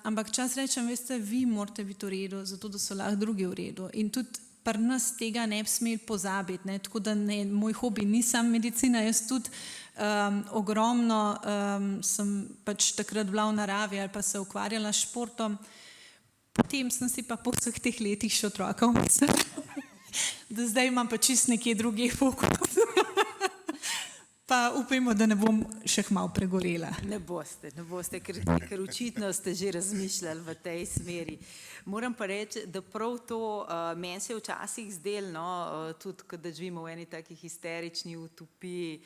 Ampak čas rečem, veste, vi morate biti v redu, zato da so lahko drugi v redu. In tudi pri nas tega ne bi smeli pozabiti. Ne? Tako da ne, moj hobi ni samo medicina, jaz tudi ogromno sem pač takrat bila v naravi ali pa se ukvarjala s športom. Potem sem si pa po vseh teh letih še otroka umislila, da zdaj imam pa čist nekje drugih fokus. pa upajmo, da ne bom še malo pregorela. Ne boste, ker očitno ste že razmišljali v tej smeri. Moram pa reči, da prav to meni se je včasih zdelo, no, tudi da živimo v eni taki histerični utopiji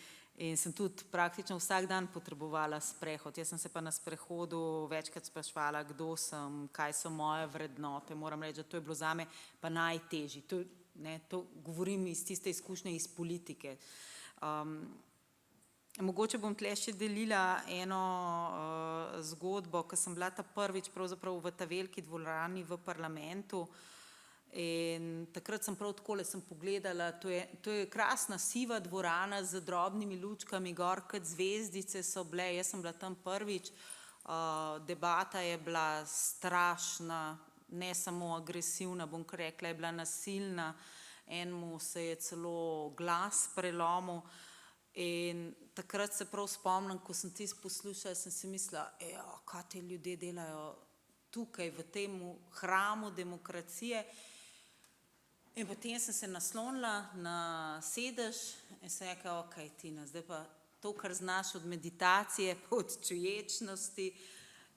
in sem tudi praktično vsak dan potrebovala sprehod. Jaz sem se pa na sprehodu večkrat spraševala, kdo sem, kaj so moje vrednote. Moram reči, da to je bilo zame pa najtežje. To govorim iz tiste izkušnje iz politike. Mogoče bom tle še delila eno zgodbo, ko sem bila ta prvič pravzaprav v ta veliki dvorani v parlamentu in takrat sem prav takole sem pogledala, to je krasna siva dvorana z drobnimi lučkami gor, kot zvezdice so bile, jaz sem bila tam prvič, debata je bila strašna, ne samo agresivna, bom kar rekla, je bila nasilna, enemu se je celo glas prelomil in takrat se prav spomnim, ko sem tisto poslušala, sem si mislila, kaj te ljudje delajo tukaj v tem hramu demokracije. In potem sem se naslonila na sedež in sem rekla, ok, Tina, zdaj pa to, kar znaš od meditacije, pa od čuječnosti,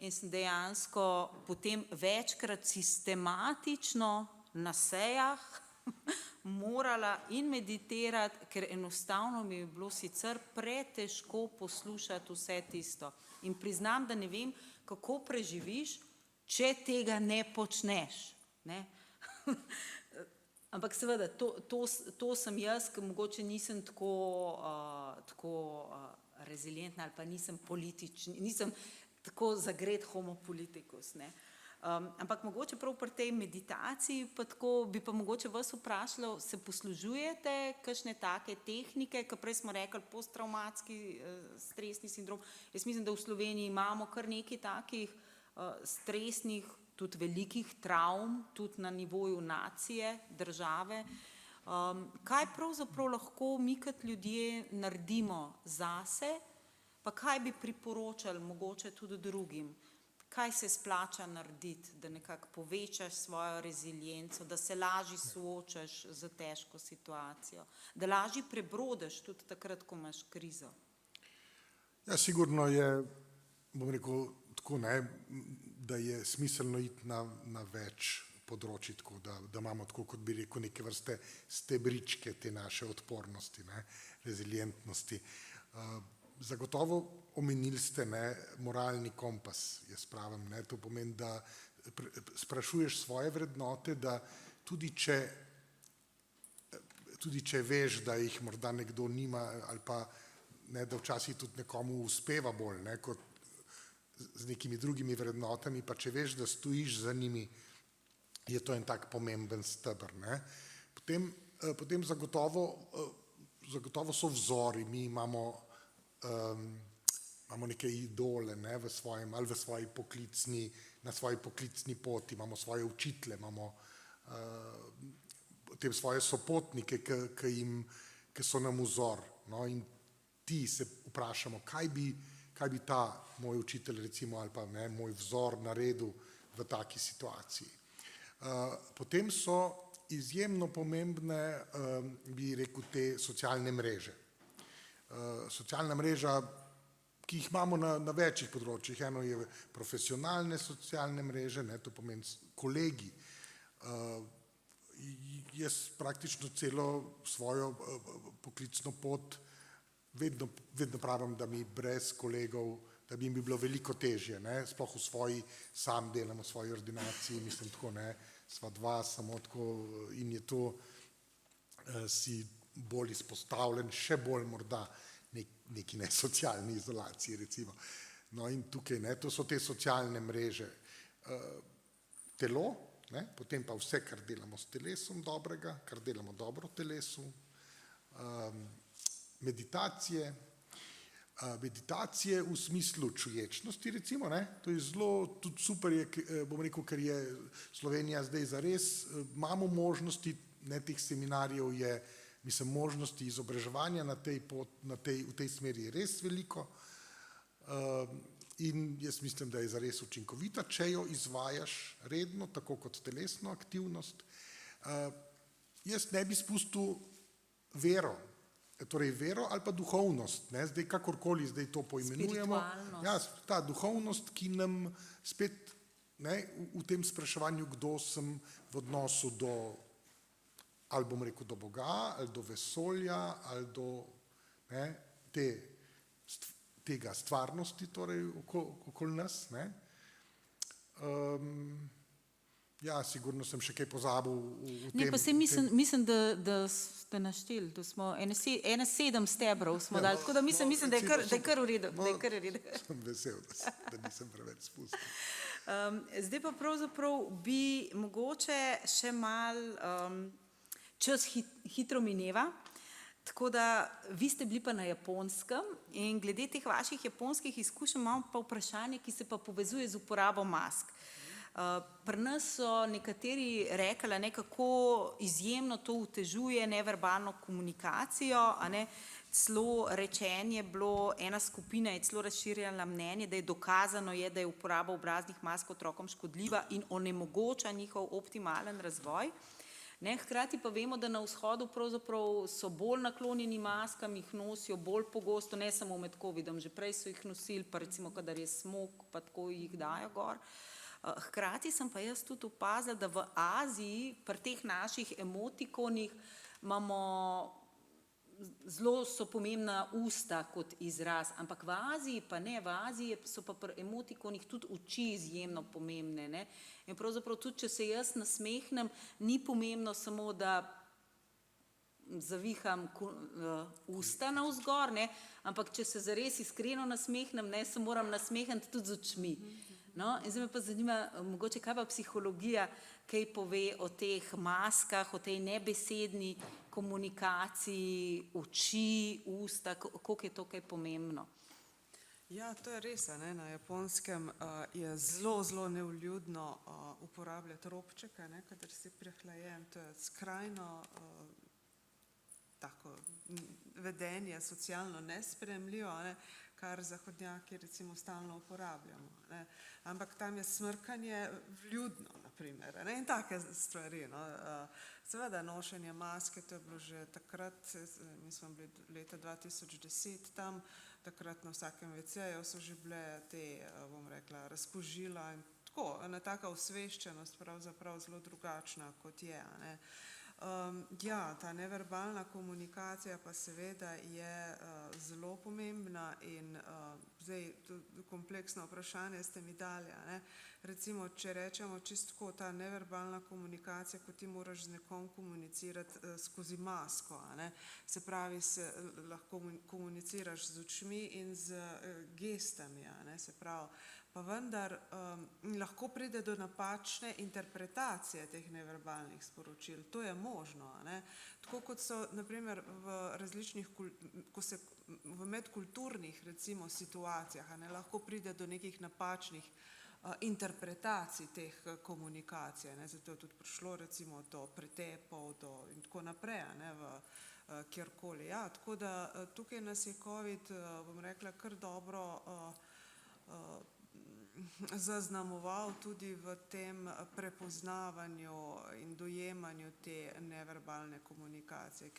in sem dejansko potem večkrat sistematično na sejah morala in meditirati, ker enostavno mi je bilo sicer pretežko poslušati vse tisto. In priznam, da ne vem, kako preživiš, če tega ne počneš. Ne? Ampak seveda, to sem jaz, ker mogoče nisem tako rezilientna ali pa nisem politični, nisem tako zagret homo politikus, ne. Ampak mogoče prav pri tej meditaciji pa tako bi pa mogoče vas vprašala, se poslužujete kakšne take tehnike, ker prej smo rekli posttraumatski stresni sindrom. Jaz mislim, da v Sloveniji imamo kar nekaj takih stresnih, tudi velikih travm, tudi na nivoju nacije, države. Kaj pravzaprav lahko mi kot ljudje naredimo zase, pa kaj bi priporočali mogoče tudi drugim? Kaj se splača narediti, da nekako povečaš svojo rezilienco, da se lažje soočaš z težko situacijo, da lažje prebrodiš tudi takrat, ko imaš krizo? Ja, sigurno je, bom rekel, tako ne, da je smiselno iti na več področji, tako da imamo, tako kot bi rekel, neke vrste stebričke te naše odpornosti, ne, rezilientnosti. Zagotovo omenili ste, ne, moralni kompas, jaz pravim, ne, to pomeni, da sprašuješ svoje vrednote, da tudi če veš, da jih morda nekdo nima ali pa ne, da včasih tudi nekomu uspeva bolj, ne, kot z nekimi drugimi vrednotami, pa če veš, da stojiš za njimi, je to en tak pomemben steber, ne. Potem zagotovo so vzori, mi imamo neke idole, ne, v svoji poklicni, na svoji poklicni poti, imamo svoje učitelje, imamo potem svoje sopotnike, ki so nam vzor, no, in ti se vprašamo, kaj bi ta moj učitelj recimo ali pa ne, moj vzor naredil v taki situaciji. Potem so izjemno pomembne, bi rekel, te socialne mreže. Socialna mreža, ki jih imamo na večjih področjih, eno je profesionalne socialne mreže, ne, to pomeni kolegi. Jaz praktično celo svojo poklicno pot vedno pravim, da mi brez kolegov, da bi mi bilo veliko težje, ne, sploh sam delam v svoji ordinaciji, mislim tako, ne, sva dva, samo tako in je to si bolj izpostavljen, še bolj morda neki nesocialni izolaciji, recimo. No in tukaj, ne, to so te socialne mreže. Telo, ne, potem pa vse, kar delamo s telesom dobrega, kar delamo dobro v telesu, meditacije v smislu čuječnosti, recimo, ne, to je zelo tudi super, bom rekel, ker je Slovenija zdaj zares, imamo možnosti, ne, teh seminarjev je, mislim, možnosti izobraževanja v tej smeri je res veliko in jaz mislim, da je zares učinkovita, če jo izvajaš redno, tako kot telesno aktivnost. Jaz ne bi spustil vero. torej vero ali pa duhovnost, ne, zdaj kakorkoli zdaj to poimenujemo. Spiritualnost. Ja, ta duhovnost, ki nam spet, ne, v tem spraševanju, kdo sem v odnosu do, ali bom rekel, do Boga, ali do vesolja, ali do, ne, tega stvarnosti, torej okoli nas, ne. Ja, sigurno sem še kaj pozabil v tem. Ne, pa saj mislim, da ste našteli, da smo ene 7 stebrov smo dali, tako da mislim, da je kar v redu. Sem vesel, da nisem preveč spustil. Zdaj pa pravzaprav bi mogoče še malo čas hitro mineva, tako da vi ste bili pa na Japonskem in glede teh vaših japonskih izkušenj imam pa vprašanje, ki se pa povezuje z uporabo mask. Pri nas so nekateri rekli, kako izjemno to otežuje neverbalno komunikacijo, a ne, celo rečenje bilo, ena skupina je celo razširjala mnenje, da je dokazano, da je uporaba obraznih mask otrokom škodljiva in onemogoča njihov optimalen razvoj. Ne, hkrati pa vemo, da na vzhodu pravzaprav so bolj naklonjeni maskam, jih nosijo bolj pogosto, ne samo med covidom, že prej so jih nosili, pa recimo, kadar je smog, pa tako jih dajo gor. Hkrati sem pa jaz tudi opazila, da v Aziji, pri teh naših emotikonih, imamo zelo so pomembna usta kot izraz, ampak v Aziji pa ne, v Aziji so pa pri emotikonih tudi oči izjemno pomembne, ne. In pravzaprav tudi, če se jaz nasmehnem, ni pomembno samo, da zaviham usta navzgor, ne, ampak če se zares iskreno nasmehnem, ne, se moram nasmehniti tudi z očmi. No, in zdaj me pa zanima, mogoče kaj pa psihologija, kaj pove o teh maskah, o tej nebesedni komunikaciji, oči, usta, koliko je to kaj pomembno? Ja, to je res, ne? Na Japonskem je zelo nevljudno uporabljati robček, kadar si prehlajen, to je skrajno tako vedenje, socialno nesprejemljivo, ne? Kar zahodnjaki recimo stalno uporabljamo. Ne? Ampak tam je smrkanje vljudno, naprimer, ne? In take stvari. No? Seveda nošenje maske, to je bilo že takrat, mi smo bili leta 2010 tam, takrat na vsakem WC-ju so že bile te, bom rekla, razkužila in tako, ena taka osveščenost pravzaprav zelo drugačna, kot je. Ne? Ja, ta neverbalna komunikacija pa seveda je zelo pomembna in zdaj kompleksno vprašanje ste mi dali. Ne? Recimo, če rečemo čisto ta neverbalna komunikacija, ko ti moraš z nekom komunicirati skozi masko, ne? Se pravi, lahko komuniciraš z očmi in z gestami, ne? Se pravi, pa vendar lahko pride do napačne interpretacije teh neverbalnih sporočil. To je možno. Ne? Tako kot so, naprimer, v različnih, ko se v medkulturnih recimo situacijah, ne, lahko pride do nekih napačnih interpretacij teh komunikacij. Ne? Zato je tudi prišlo recimo do pretepov in tako naprej, ne, v kjerkoli. Ja, tako da tukaj nas je COVID, bom rekla, kar dobro zaznamoval tudi v tem prepoznavanju in dojemanju te neverbalne komunikacije.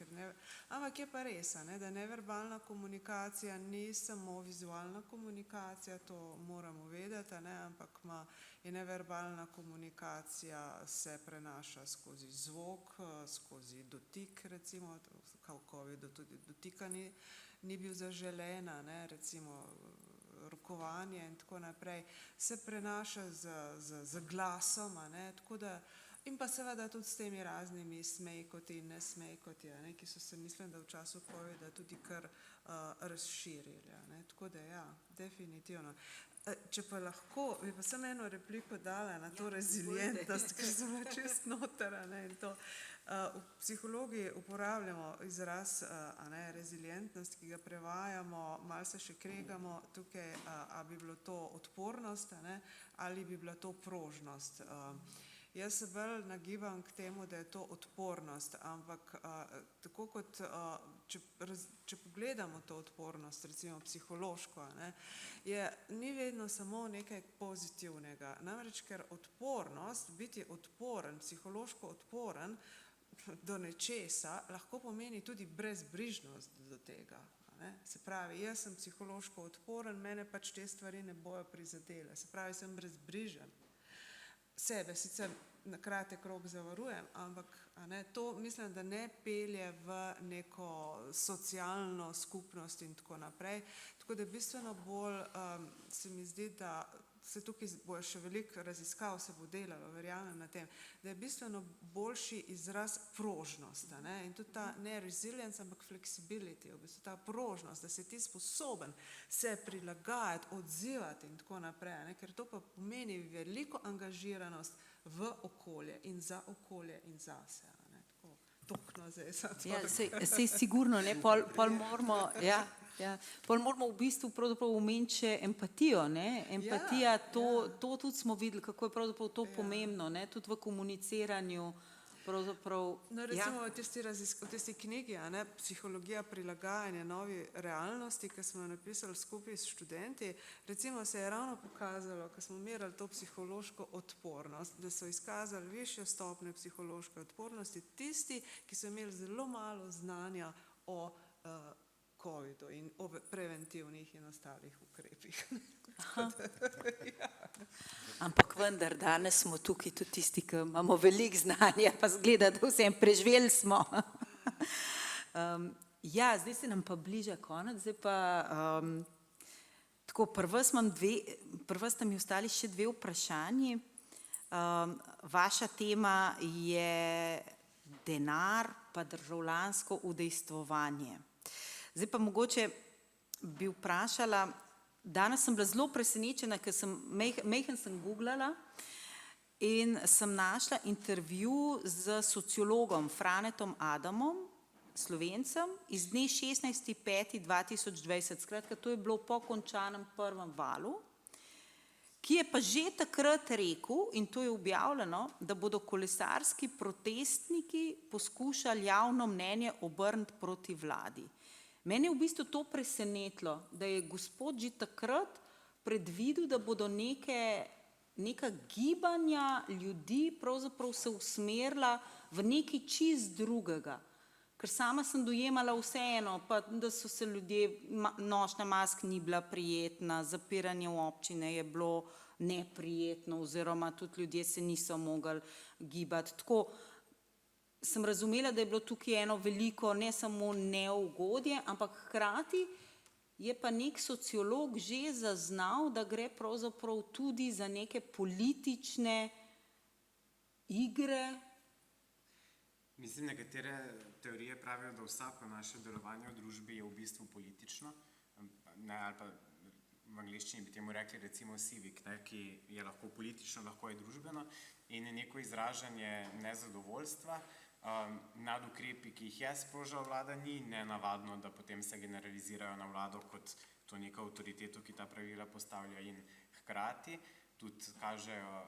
Ampak je pa res, ne, da neverbalna komunikacija ni samo vizualna komunikacija, to moramo vedeti, ne, ampak je neverbalna komunikacija se prenaša skozi zvok, skozi dotik, recimo, v covidu tudi dotika ni bil zaželena, ne, recimo rokovanje in tako naprej, se prenaša z glasom, ne, tako da, in pa seveda tudi s temi raznimi smejkoti in nesmejkoti, ne, ki so se, mislim, da v času covida tudi kar razširili, ne, tako da ja, definitivno. Če pa lahko, bi pa samo eno repliko dala na to rezilientnost, ker sem bila čist noter, ne, in to. V psihologiji uporabljamo izraz rezilientnost, ki ga prevajamo, malo se še kregamo tukaj, a bi bilo to odpornost, ne, ali bi bila to prožnost. Jaz se bolj nagibam k temu, da je to odpornost, ampak tako kot, če pogledamo to odpornost, recimo psihološko, ne, ni vedno samo nekaj pozitivnega. Namreč, ker odpornost, biti odporen, psihološko odporen, do nečesa, lahko pomeni tudi brezbrižnost do tega. Ne? Se pravi, jaz sem psihološko odporen, mene pač te stvari ne bojo prizadele. Se pravi, sem brezbrižen. Sebe sicer na kratek rok zavarujem, ampak to mislim, da ne pelje v neko socialno skupnost in tako naprej. Tako da bistveno bolj se mi zdi, da se tukaj bo še veliko raziskav se bo delalo, verjamem na tem, da je bistveno boljši izraz prožnost. In tudi ta ne resilience, ampak flexibility, v bistvu ta prožnost, da si ti sposoben se prilagajati, odzivati in tako naprej, ker to pa pomeni veliko angažiranost v okolje in za okolje in zase. Tokno zdaj za to. Ja, sej sigurno, ne, pol moramo, pol moramo v bistvu pravzaprav omeniti še empatijo, ne, empatija, to tudi smo videli, kako je pravzaprav to pomembno, ne, tudi v komuniciranju, pravzaprav. No, recimo v tisti knjigi, Psihologija prilagajanja novi realnosti, ki smo jo napisali skupaj s študenti, recimo se je ravno pokazalo, ko smo merili to psihološko odpornost, da so izkazali višjo stopnjo psihološke odpornosti tisti, ki so imeli zelo malo znanja o COVID-u in o preventivnih in ostalih ukrepih. Ampak vendar, danes smo tukaj tudi tisti, ki imamo veliko znanja, pa zgleda, da vsem preživeli smo. Zdaj se nam pa bliža konec, zdaj pa tako, prvo sta mi ostali še dve vprašanji. Vaša tema je denar pa državljansko udejstvovanje. Zdaj pa mogoče bi vprašala, danes sem bila zelo presenečena, ker majhen sem googlala in sem našla intervju z sociologom Franetom Adamom, Slovencem, iz dne 16.5.2020, skratka, to je bilo po končanem prvem valu, ki je pa že takrat rekel, in to je objavljeno, da bodo kolesarski protestniki poskušali javno mnenje obrniti proti vladi. Mene je v bistvu to presenetilo, da je gospod že takrat predvidel, da bodo neka gibanja ljudi pravzaprav se usmerila v nekaj čist drugega. Ker sama sem dojemala vseeno, pa da so se ljudje, nošnja mask ni bila prijetna, zapiranje v občine je bilo neprijetno oziroma tudi ljudje se niso mogli gibati. Tako sem razumela, da je bilo tukaj eno veliko, ne samo neugodje, ampak hkrati je pa nek sociolog že zaznal, da gre pravzaprav tudi za neke politične igre. Mislim, nekatere teorije pravijo, da vsako naše delovanje v družbi je v bistvu politično, ali pa v angleščini bi temu rekli recimo civic, ki je lahko politično, lahko je družbeno, in je neko izražanje nezadovoljstva nad ukrepi, ki jih je sprožila vlada, ni nenavadno, da potem se generalizirajo na vlado kot to neko avtoriteto, ki ta pravila postavlja, in hkrati tudi kažejo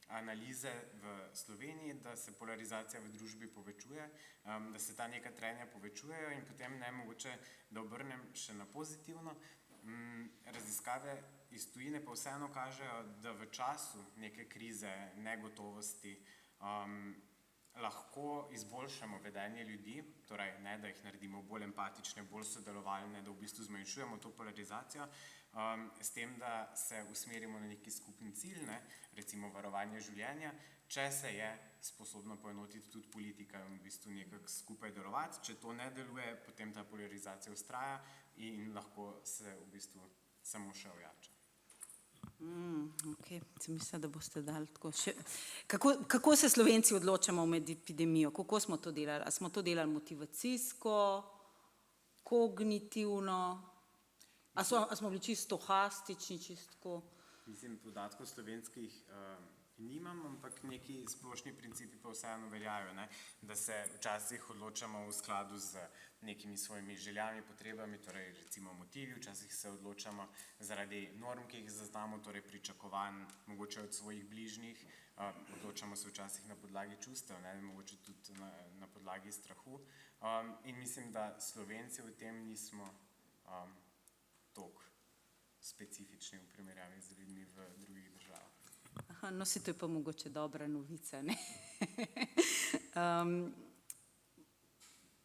analize v Sloveniji, da se polarizacija v družbi povečuje, da se ta neka trenja povečujejo, in potem ne mogoče, da obrnem še na pozitivno. Raziskave iz tujine pa vseeno kažejo, da v času neke krize, negotovosti, lahko izboljšamo vedenje ljudi, torej ne, da jih naredimo bolj empatične, bolj sodelovalne, da v bistvu zmanjšujemo to polarizacijo, s tem, da se usmerimo na neki skupni cilj, recimo varovanje življenja, če se je sposobno poenotiti tudi politika in v bistvu nekako skupaj delovati. Če to ne deluje, potem ta polarizacija vztraja in lahko se v bistvu samo še ojača. Okay. Mislim, da boste dali tako še. Kako se Slovenci odločamo med epidemijo? Kako smo to delali? A smo to delali motivacijsko, kognitivno? A smo bili čisto stohastični, čisto? Mislim, podatkov slovenskih nimam, ampak neki splošni principi pa vseeno veljajo, da se včasih odločamo v skladu z nekimi svojimi željami, potrebami, torej recimo motivi, včasih se odločamo zaradi norm, ki jih zaznamo, torej pričakovanj, mogoče od svojih bližnjih, odločamo se včasih na podlagi čustev, mogoče tudi na podlagi strahu, in mislim, da Slovenci v tem nismo toliko specifični v primerjavi z ljudmi v drugih državah. No, si to je pa mogoče dobra novica, ne?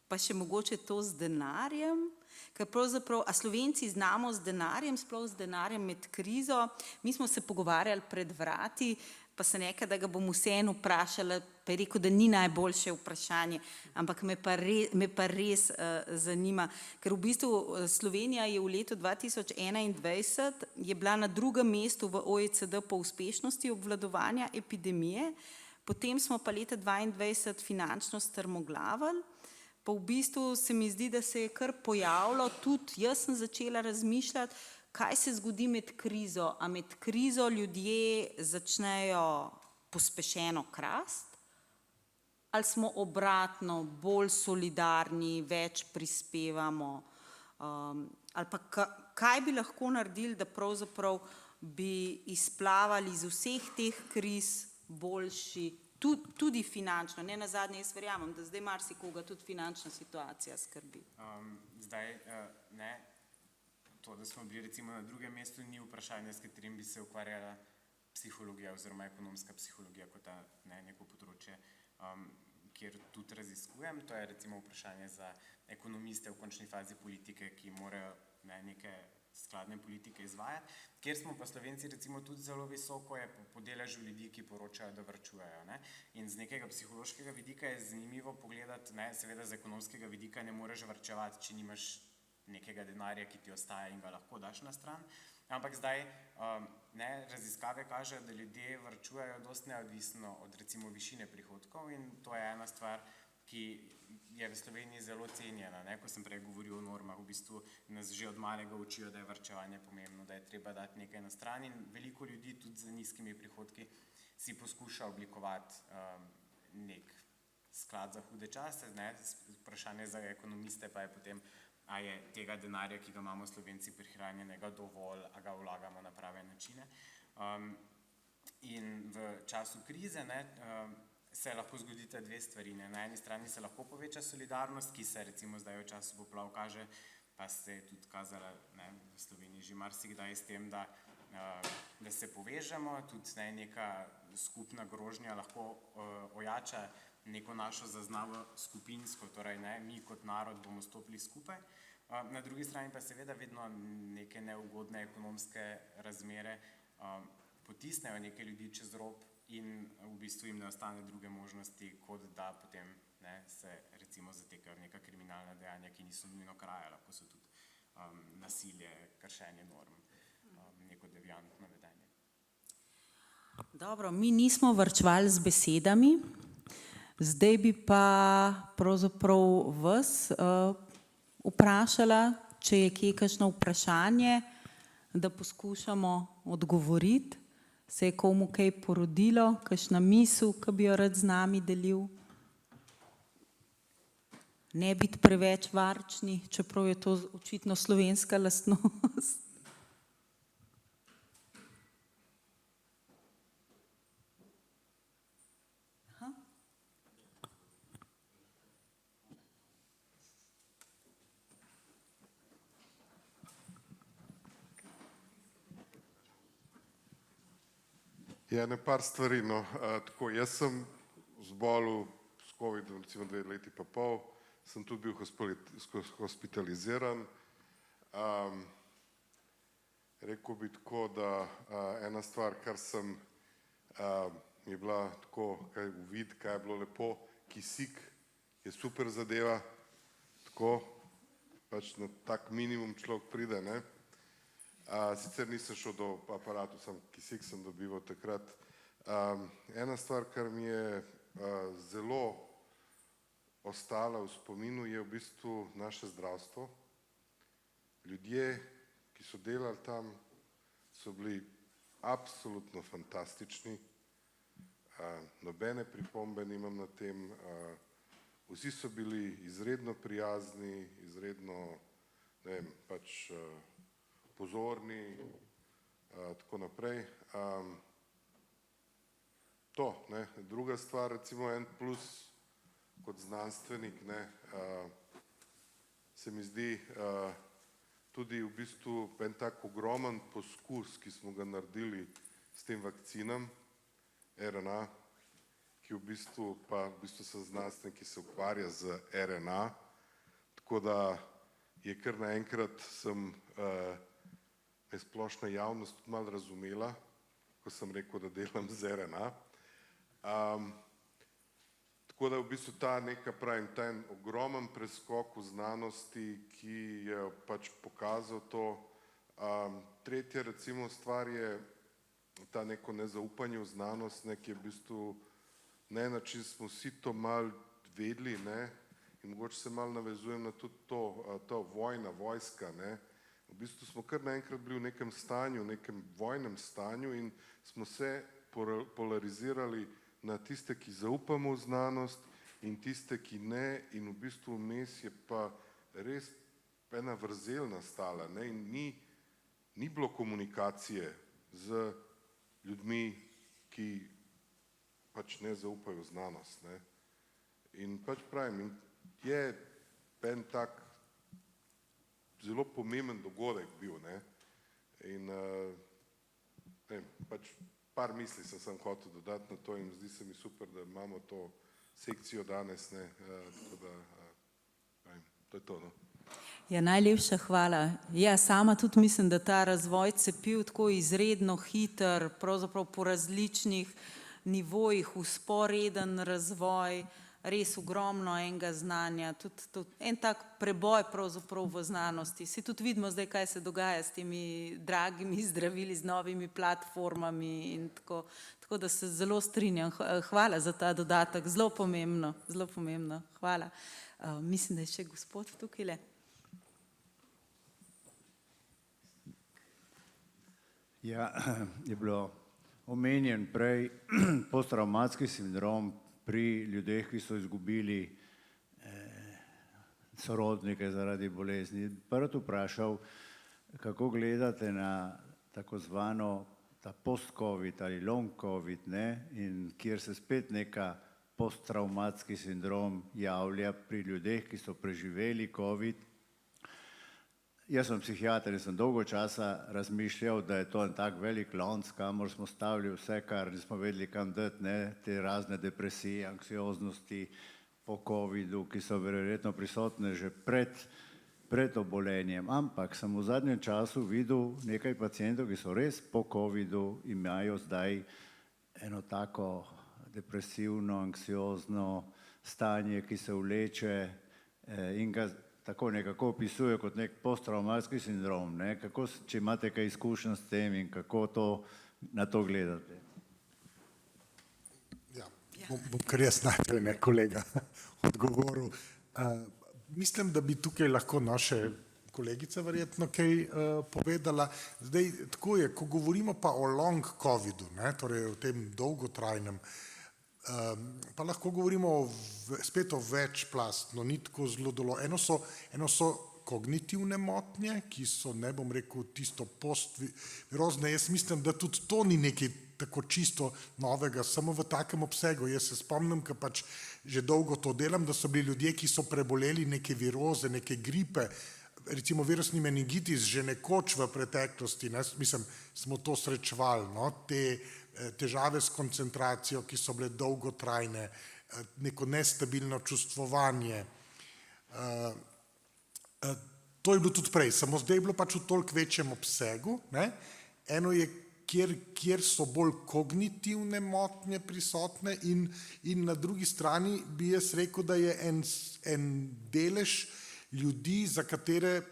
Pa še mogoče to z denarjem, ker pravzaprav, a Slovenci znamo z denarjem, sploh z denarjem med krizo. Mi smo se pogovarjali pred vrati, pa se nekaj, da ga bom vseeno vprašala, pa je rekel, da ni najboljše vprašanje, ampak me pa res zanima, ker v bistvu Slovenija je v letu 2021 je bila na 2. mestu v OECD po uspešnosti obvladovanja epidemije, potem smo pa leta 2022 finančno strmoglavili. Pa v bistvu se mi zdi, da se je kar pojavilo, tudi jaz sem začela razmišljati, kaj se zgodi med krizo. A med krizo ljudje začnejo pospešeno krasti, ali smo obratno, bolj solidarni, več prispevamo, ali pa kaj bi lahko naredili, da pravzaprav bi izplavali iz vseh teh kriz boljši, tudi finančno, ne nazadnje, jaz verjamem, da zdaj marsikoga tudi finančna situacija skrbi. To, da smo bili recimo na 2. mestu, ni vprašanje, s katerim bi se ukvarjala psihologija oziroma ekonomska psihologija kot neko področje, kjer tudi raziskujem. To je recimo vprašanje za ekonomiste v končni fazi politike, ki morajo neke skladne politike izvajati, kjer smo pa Slovenci recimo tudi zelo visoko je po deležu ljudi, ki poročajo, da varčujejo. In z nekega psihološkega vidika je zanimivo pogledati, seveda z ekonomskega vidika ne moreš varčevati, če nimaš nekega denarja, ki ti ostaja in ga lahko daš na stran, ampak zdaj raziskave kažejo, da ljudje varčujejo dosti neodvisno od recimo višine prihodkov in to je ena stvar, ki je v Sloveniji zelo cenjena. Ko sem prej govoril o normah, v bistvu nas že od malega učijo, da je varčevanje pomembno, da je treba dati nekaj na stran in veliko ljudi tudi z nizkimi prihodki si poskuša oblikovati nek sklad za hude čase. Vprašanje za ekonomiste pa je potem, a je tega denarja, ki ga imamo Slovenci prihranjenega dovolj, a ga vlagamo na prave načine. In v času krize se lahko zgodita dve stvari. Na eni strani se lahko poveča solidarnost, ki se recimo zdaj v času poplav kaže, pa se je tudi kazala v Sloveniji že marsikdaj s tem, da se povežemo, tudi neka skupna grožnja lahko ojača neko našo zaznavo skupinsko, torej mi kot narod bomo stopili skupaj. Na drugi strani pa seveda vedno neke neugodne ekonomske razmere potisnejo neke ljudi čez rob in v bistvu jim ne ostane druge možnosti, kot da potem se recimo zatekajo neka kriminalna dejanja, ki niso nujno kraja, lahko so tudi nasilje, kršenje norm, neko deviantno vedenje. Dobro, mi nismo varčevali z besedami, zdaj bi pa pravzaprav vas vprašala, če je kje kakšno vprašanje, da poskušamo odgovoriti. Se je komu kaj porodilo, kakšna misel, ki bi jo rad z nami delil? Ne biti preveč varčni, čeprav je to očitno slovenska lastnost. Ja, par stvari. Tako, jaz sem zbolel s COVID-om recimo 2 leti pa pol, sem tudi bil hospitaliziran. Rekel bi tako, da ena stvar, kar sem je bila tako, kaj uvid, kaj je bilo lepo, kisik je super zadeva, tako, pač na tak minimum človek pride, ne. Sicer nisem šel do aparatu, sam kisik sem dobival takrat. Ena stvar, kar mi je zelo ostala v spominu, je v bistvu naše zdravstvo. Ljudje, ki so delali tam, so bili absolutno fantastični. Nobene pripombe nimam na tem. Vsi so bili izredno prijazni, izredno, ne vem, pač pozorni, tako naprej. To, ne. Druga stvar, recimo en plus kot znanstvenik, ne, se mi zdi tudi v bistvu en tak ogromen poskus, ki smo ga naredili s tem vakcinam, RNA, ki ki v bistvu so znanstvenik, ki se ukvarja z RNA, tako da je kar naenkrat me splošna javnost tudi malo razumela, ko sem rekel, da delam z RNA. Tako da v bistvu ta en ogromen preskok v znanosti, ki je pač pokazal to. Tretja recimo stvar je ta neko nezaupanje v znanost, ki je v bistvu na en način smo vsi to malo vedeli, ne, in mogoče se malo navezujem na tudi to vojna, vojska, ne. V bistvu smo kar naenkrat bili v nekem stanju, v nekem vojnem stanju in smo se polarizirali na tiste, ki zaupamo v znanost in tiste, ki ne, in v bistvu vmes je pa res ena vrzel nastala, ne, in ni bilo komunikacije z ljudmi, ki pač ne zaupajo v znanost, ne. In pač pravim, je en tak zelo pomemben dogodek bil, ne, in pač par misli sem hotel dodati na to in zdi se mi super, da imamo to sekcijo danes, ne, tako da, to je to, no. Ja, najlepša hvala. Ja, sama tudi mislim, da ta razvoj cepiv tako izredno hiter, pravzaprav po različnih nivojih, vzporeden razvoj, res ogromno enega znanja, tudi en tak preboj pravzaprav v znanosti. Saj tudi vidimo zdaj, kaj se dogaja s temi dragimi zdravili, z novimi platformami in tako da se zelo strinjam. Hvala za ta dodatek, zelo pomembno, hvala. Mislim, da je še gospod tukajle. Ja, je bilo omenjen prej posttravmatski sindrom pri ljudeh, ki so izgubili sorodnike zaradi bolezni. Prvo vprašal, kako gledate na tako zvano ta post-covid ali long covid, ne, in kjer se spet neka posttravmatski sindrom javlja pri ljudeh, ki so preživeli covid. Jaz sem psihiater in sem dolgo časa razmišljal, da je to en tak velik lonc, kamor smo stavili vse, kar nismo vedeli kam dati, ne, te razne depresije, anksioznosti po covidu, ki so verjetno prisotne že pred obolenjem. Ampak sem v zadnjem času videl nekaj pacientov, ki so res po covidu, imajo zdaj eno tako depresivno, anksiozno stanje, ki se vleče in ga tako nekako opisuje kot nek posttravmatski sindrom, ne? Kako, če imate kaj izkušenj s tem in kako na to gledate? Ja, bom kar jaz najprej, ne, kolega, odgovoril. Mislim, da bi tukaj lahko naša kolegica verjetno kaj povedala. Zdaj, tako je, ko govorimo pa o long covidu, ne, torej o tem dolgotrajnem, pa lahko govorimo spet o večplastno, ni tako zelo dolo. Eno so kognitivne motnje, ki so, ne bom rekel, tisto postvirozne. Jaz mislim, da tudi to ni nekaj tako čisto novega, samo v takem obsegu. Jaz se spomnim, ker pač že dolgo to delam, da so bili ljudje, ki so preboleli neke viroze, neke gripe, recimo virusni meningitis, že nekoč v preteklosti, ne, mislim, smo to srečevali, no, te težave s koncentracijo, ki so bile dolgotrajne, neko nestabilno čustvovanje. To je bilo tudi prej, samo zdaj je bilo pač v toliko večjem obsegu, ne. Eno je, kjer so bolj kognitivne motnje prisotne in na drugi strani bi jaz rekel, da je en delež ljudi, za katere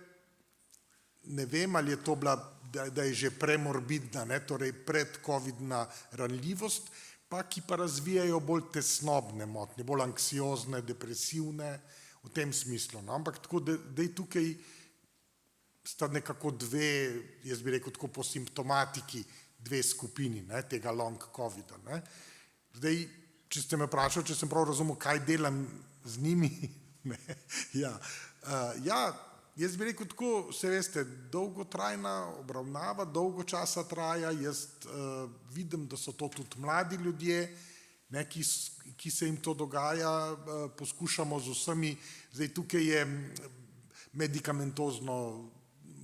ne vem, ali je to bila, da je že premorbidna, ne, torej predcovidna ranljivost, pa ki pa razvijajo bolj tesnobne motnje, bolj anksiozne, depresivne, v tem smislu. No. Ampak tako, da je tukaj sta nekako dve, jaz bi rekel tako po simptomatiki, dve skupini, ne, tega long covida. Ne. Zdaj, če ste me vprašali, če sem prav razumel, kaj delam z njimi, ne, ja, jaz bi rekel tako, se veste, dolgotrajna obravnava, dolgo časa traja, jaz vidim, da so to tudi mladi ljudje, ne, ki se jim to dogaja, poskušamo z vsemi, zdaj tukaj je medikamentozno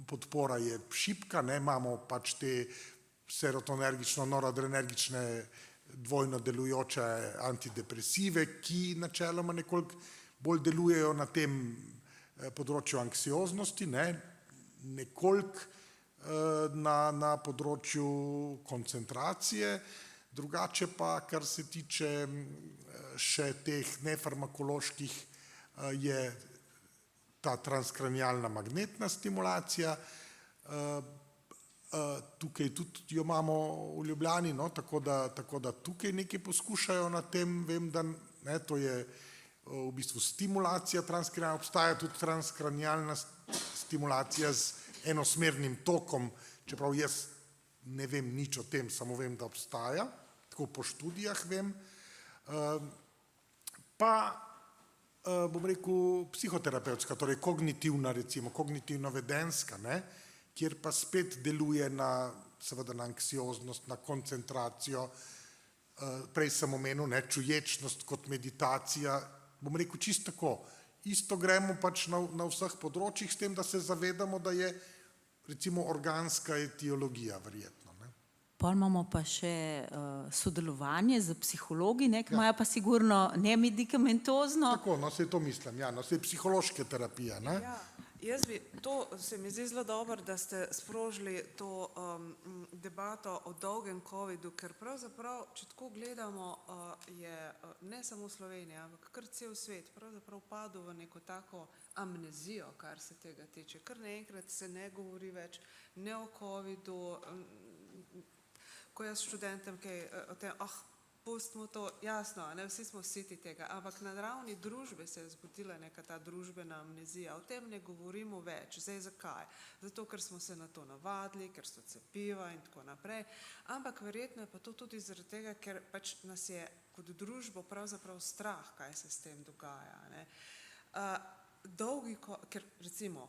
podpora je šibka, ne, imamo pač te serotonergično, noradrenergične dvojno delujoče antidepresive, ki načeloma nekoliko bolj delujejo na tem področju anksioznosti, nekoliko na področju koncentracije, drugače pa, kar se tiče še teh nefarmakoloških, je ta transkranialna magnetna stimulacija. Tukaj tudi jo imamo v Ljubljani, tako da tukaj nekaj poskušajo na tem, vem, da to je v bistvu stimulacija transkranialna, obstaja tudi transkranialna stimulacija z enosmernim tokom, čeprav jaz ne vem nič o tem, samo vem, da obstaja, tako po študijah vem. Pa, bom rekel, psihoterapevtska, torej kognitivna, recimo, kognitivno-vedenska, kjer pa spet deluje seveda na anksioznost, na koncentracijo, prej sem omenil, čuječnost kot meditacija, bom rekel čisto tako, isto gremo pač na vseh področjih, s tem, da se zavedamo, da je recimo organska etiologija verjetno. Pol imamo pa še sodelovanje z psihologi, ki imajo pa sigurno nemedikamentozno. Tako, saj to mislim, saj psihološke terapije. To se mi zdi zelo dobro, da ste sprožili to debato o dolgem covidu, ker pravzaprav, če tako gledamo, je ne samo Slovenija, ampak kar cel svet pravzaprav padel v neko tako amnezijo, kar se tega tiče. Kar naenkrat se ne govori več ne o covidu, ko jaz študentem kaj o tem, pustimo to, jasno, vsi smo siti tega, ampak na ravni družbe se je zgodila neka ta družbena amnezija, o tem ne govorimo več. Zdaj zakaj? Zato, ker smo se na to navadili, ker so cepiva in tako naprej, ampak verjetno je pa to tudi zaradi tega, ker pač nas je kot družbo pravzaprav strah, kaj se s tem dogaja. Ker recimo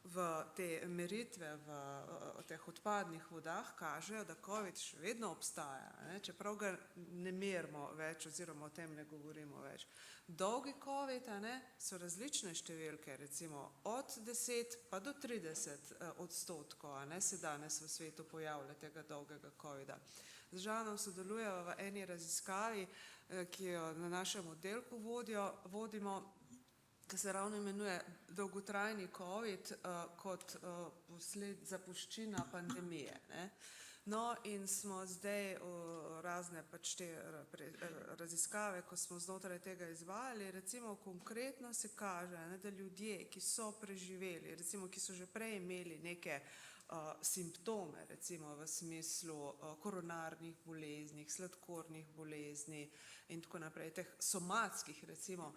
v te meritve v teh odpadnih vodah kažejo, da COVID še vedno obstaja, čeprav ga ne merimo več oziroma o tem ne govorimo več. Dolgi COVID so različne številke, recimo od 10 pa do 30% se danes v svetu pojavlja tega dolgega COVID-a. Z Žanom sodelujemo v eni raziskavi, ki jo na našem oddelku vodimo, ki se ravno imenuje dolgotrajni COVID kot zapuščina pandemije. No in smo zdaj razne pač te raziskave, ko smo znotraj tega izvajali, recimo konkretno se kaže, da ljudje, ki so preživeli, recimo ki so že prej imeli neke simptome, recimo v smislu koronarnih bolezni, sladkornih bolezni in tako naprej, teh somatskih recimo,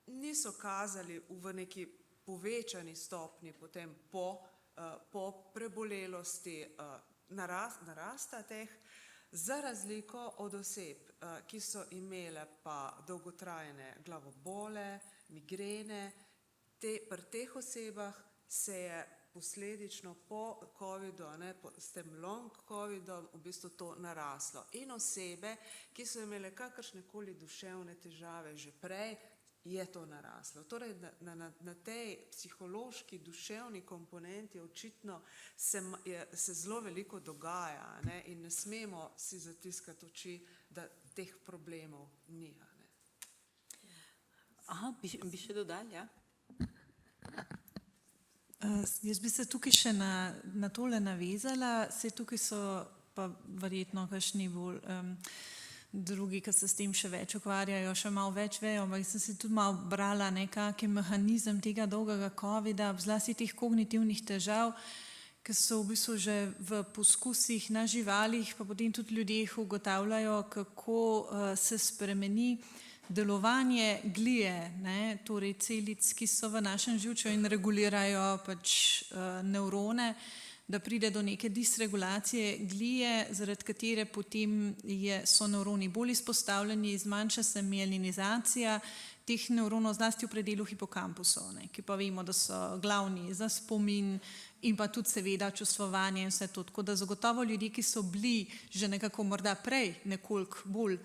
niso kazali v neki povečani stopni potem po prebolelosti narasta teh, za razliko od oseb, ki so imele pa dolgotrajne glavobole, migrene, pri teh osebah se je posledično po covidu, s tem long covidom v bistvu to naraslo. In osebe, ki so imele kakršnekoli duševne težave že prej, je to naraslo. Torej, na tej psihološki, duševni komponenti očitno se zelo veliko dogaja in ne smemo si zatiskati oči, da teh problemov ni. Bi še dodali, ja? Jaz bi se tukaj še na tole navezala, saj tukaj so pa verjetno kakšni bolj drugi, ki se s tem še več ukvarjajo, še malo več vejo, ampak sem si tudi malo brala nekakšen mehanizem tega dolgega covida, zlasti teh kognitivnih težav, ki so v bistvu že v poskusih na živalih, pa potem tudi ljudje ugotavljajo, kako se spremeni delovanje glije, torej celic, ki so v našem živču in regulirajo pač nevrone, da pride do neke disregulacije glije, zaradi katere potem so nevroni bolj izpostavljeni, zmanjša se mielinizacija teh nevronov, zlasti v predelu hipokampusov, ki pa vemo, da so glavni za spomin in pa tudi seveda čustvovanje in vse to. Tako da zagotovo ljudje, ki so bili že nekako morda prej nekoliko bolj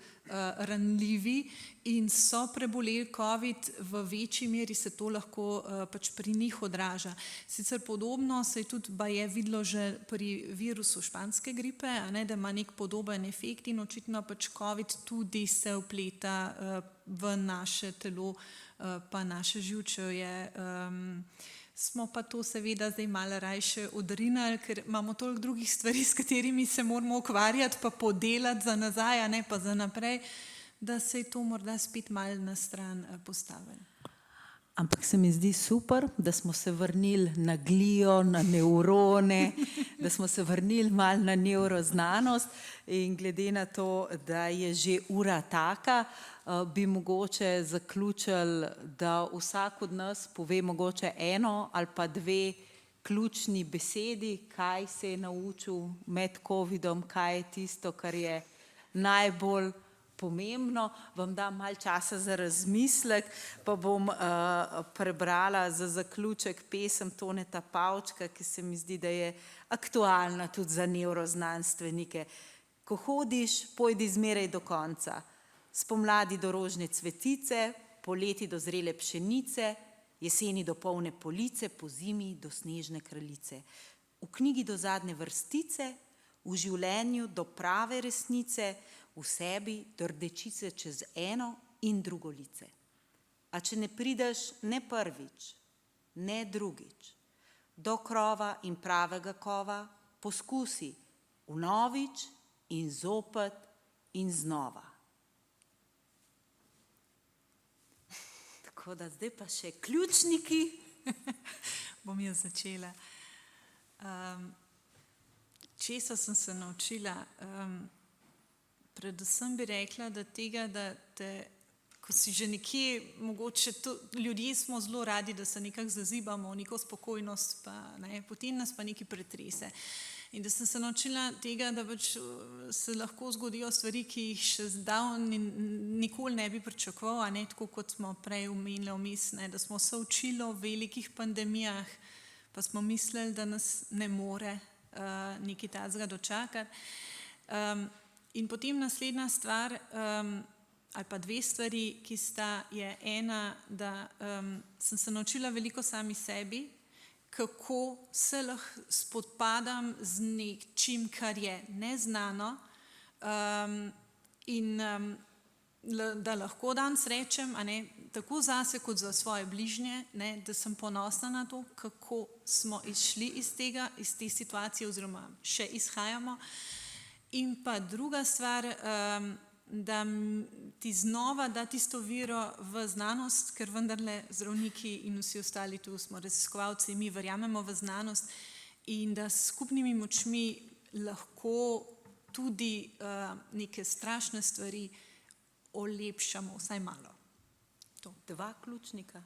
ranljivi in so preboleli COVID, v večji meri se to lahko pač pri njih odraža. Sicer podobno se je tudi baje videlo že pri virusu španske gripe, a ne, da ima nek podoben efekt in očitno pač COVID tudi se vpleta v naše telo pa naše živčevje. Smo pa to seveda zdaj malo rajše odrinali, ker imamo toliko drugih stvari, s katerimi se moramo ukvarjati, pa podelati za nazaj, a ne pa za naprej, da se je to morda spet malo na stran postavili. Ampak se mi zdi super, da smo se vrnili na glio, na nevrone, da smo se vrnili malo na nevroznanost in glede na to, da je že ura taka, bi mogoče zaključili, da vsak od nas pove mogoče eno ali pa dve ključni besedi, kaj se je naučil med covidom, kaj je tisto, kar je najbolj pomembno. Vam dam malo časa za razmislek, pa bom prebrala za zaključek pesem Toneta Pavčka, ki se mi zdi, da je aktualna tudi za nevroznanstvenike. Ko hodiš, pojdi zmeraj do konca. Spomladi do rožne cvetice, poleti do zrele pšenice, jeseni do polne police, po zimi do snežne kraljice. V knjigi do zadnje vrstice, v življenju do prave resnice, v sebi do rdečice čez eno in drugo lice. A če ne prideš ne prvič, ne drugič, do krova in pravega kova, poskusi vnovič in zopet in znova. Tako da zdaj pa še ključniki. Bom jaz začela. Česa sem se naučila? Predvsem bi rekla, da tega, da te, ko si že nekje, mogoče ljudje smo zelo radi, da se nekako zazibamo v neko spokojnost, pa ne, potem nas pa nekaj pretrese. In da sem se naučila tega, da pač se lahko zgodijo stvari, ki jih še zdavnaj nikoli ne bi pričakoval, a ne, tako kot smo prej omenili vmes, ne, da smo se učili o velikih pandemijah, pa smo mislili, da nas ne more nekaj takega dočakati. In potem naslednja stvar, ali pa dve stvari, ki sta, je ena, da sem se naučila veliko sami sebi, kako se lahko spopadam z nečim, kar je neznano in da lahko danes rečem, a ne, tako zase kot za svoje bližnje, ne, da sem ponosna na to, kako smo izšli iz tega, iz te situacije oziroma še izhajamo. In pa druga stvar, da ti znova da tisto vero v znanost, ker vendarle zdravniki in vsi ostali tu smo raziskovalci, mi verjamemo v znanost in da s skupnimi močmi lahko tudi neke strašne stvari olepšamo, vsaj malo. To. Dva ključnika.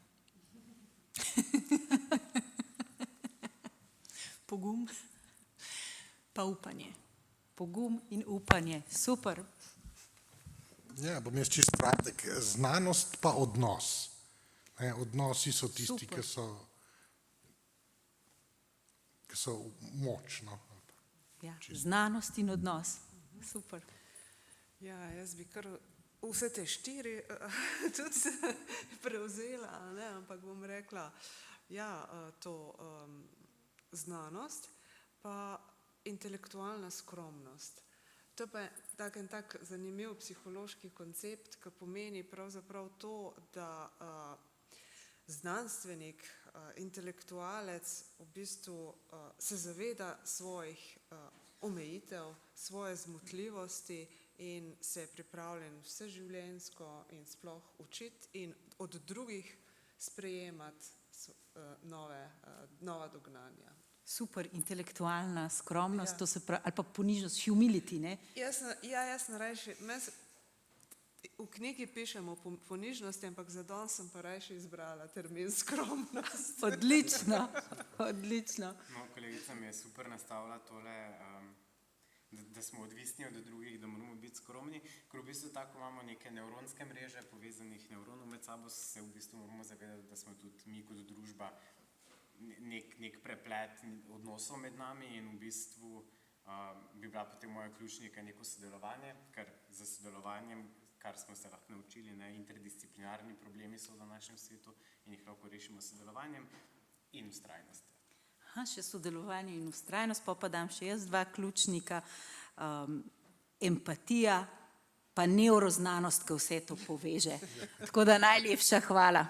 Pogum pa upanje. Pogum in upanje. Super. Ja, bom jaz čisto kratek. Znanost pa odnos. Ne, odnosi so tisti, ki so moč. No. Ja, znanost in odnos. Super. Ja, jaz bi kar vse te štiri tudi prevzela, ne, ampak bom rekla, ja, to znanost pa intelektualna skromnost. To pa je tak zanimiv psihološki koncept, ki pomeni pravzaprav to, da znanstvenik, intelektualec v bistvu se zaveda svojih omejitev, svoje zmotljivosti in se je pripravljen vseživljenjsko in sploh učiti in od drugih sprejemati nova dognanja. Super, intelektualna skromnost, ja. To se pravi, ali pa ponižnost, humility, ne? Jaz sem rajši, v knjigi pišem o ponižnosti, ampak za danes sem pa rajši izbrala termin skromnost. Odlično, odlično. No, kolegica mi je super nastavila tole, da smo odvisni od drugih, da moramo biti skromni, ker v bistvu tako imamo neke nevronske mreže, povezanih nevronov med sabo, se v bistvu moramo zavedati, da smo tudi mi kot družba nek preplet odnosov med nami in v bistvu bi bila potem moja ključnika neko sodelovanje, ker za sodelovanjem, kar smo se lahko naučili, interdisciplinarni problemi so v današnjem svetu in jih lahko rešimo s sodelovanjem in vztrajnostjo. Še sodelovanje in vztrajnost, pa dam še jaz dva ključnika, empatija pa nevroznanost, ki vse to poveže. Tako da najlepša hvala.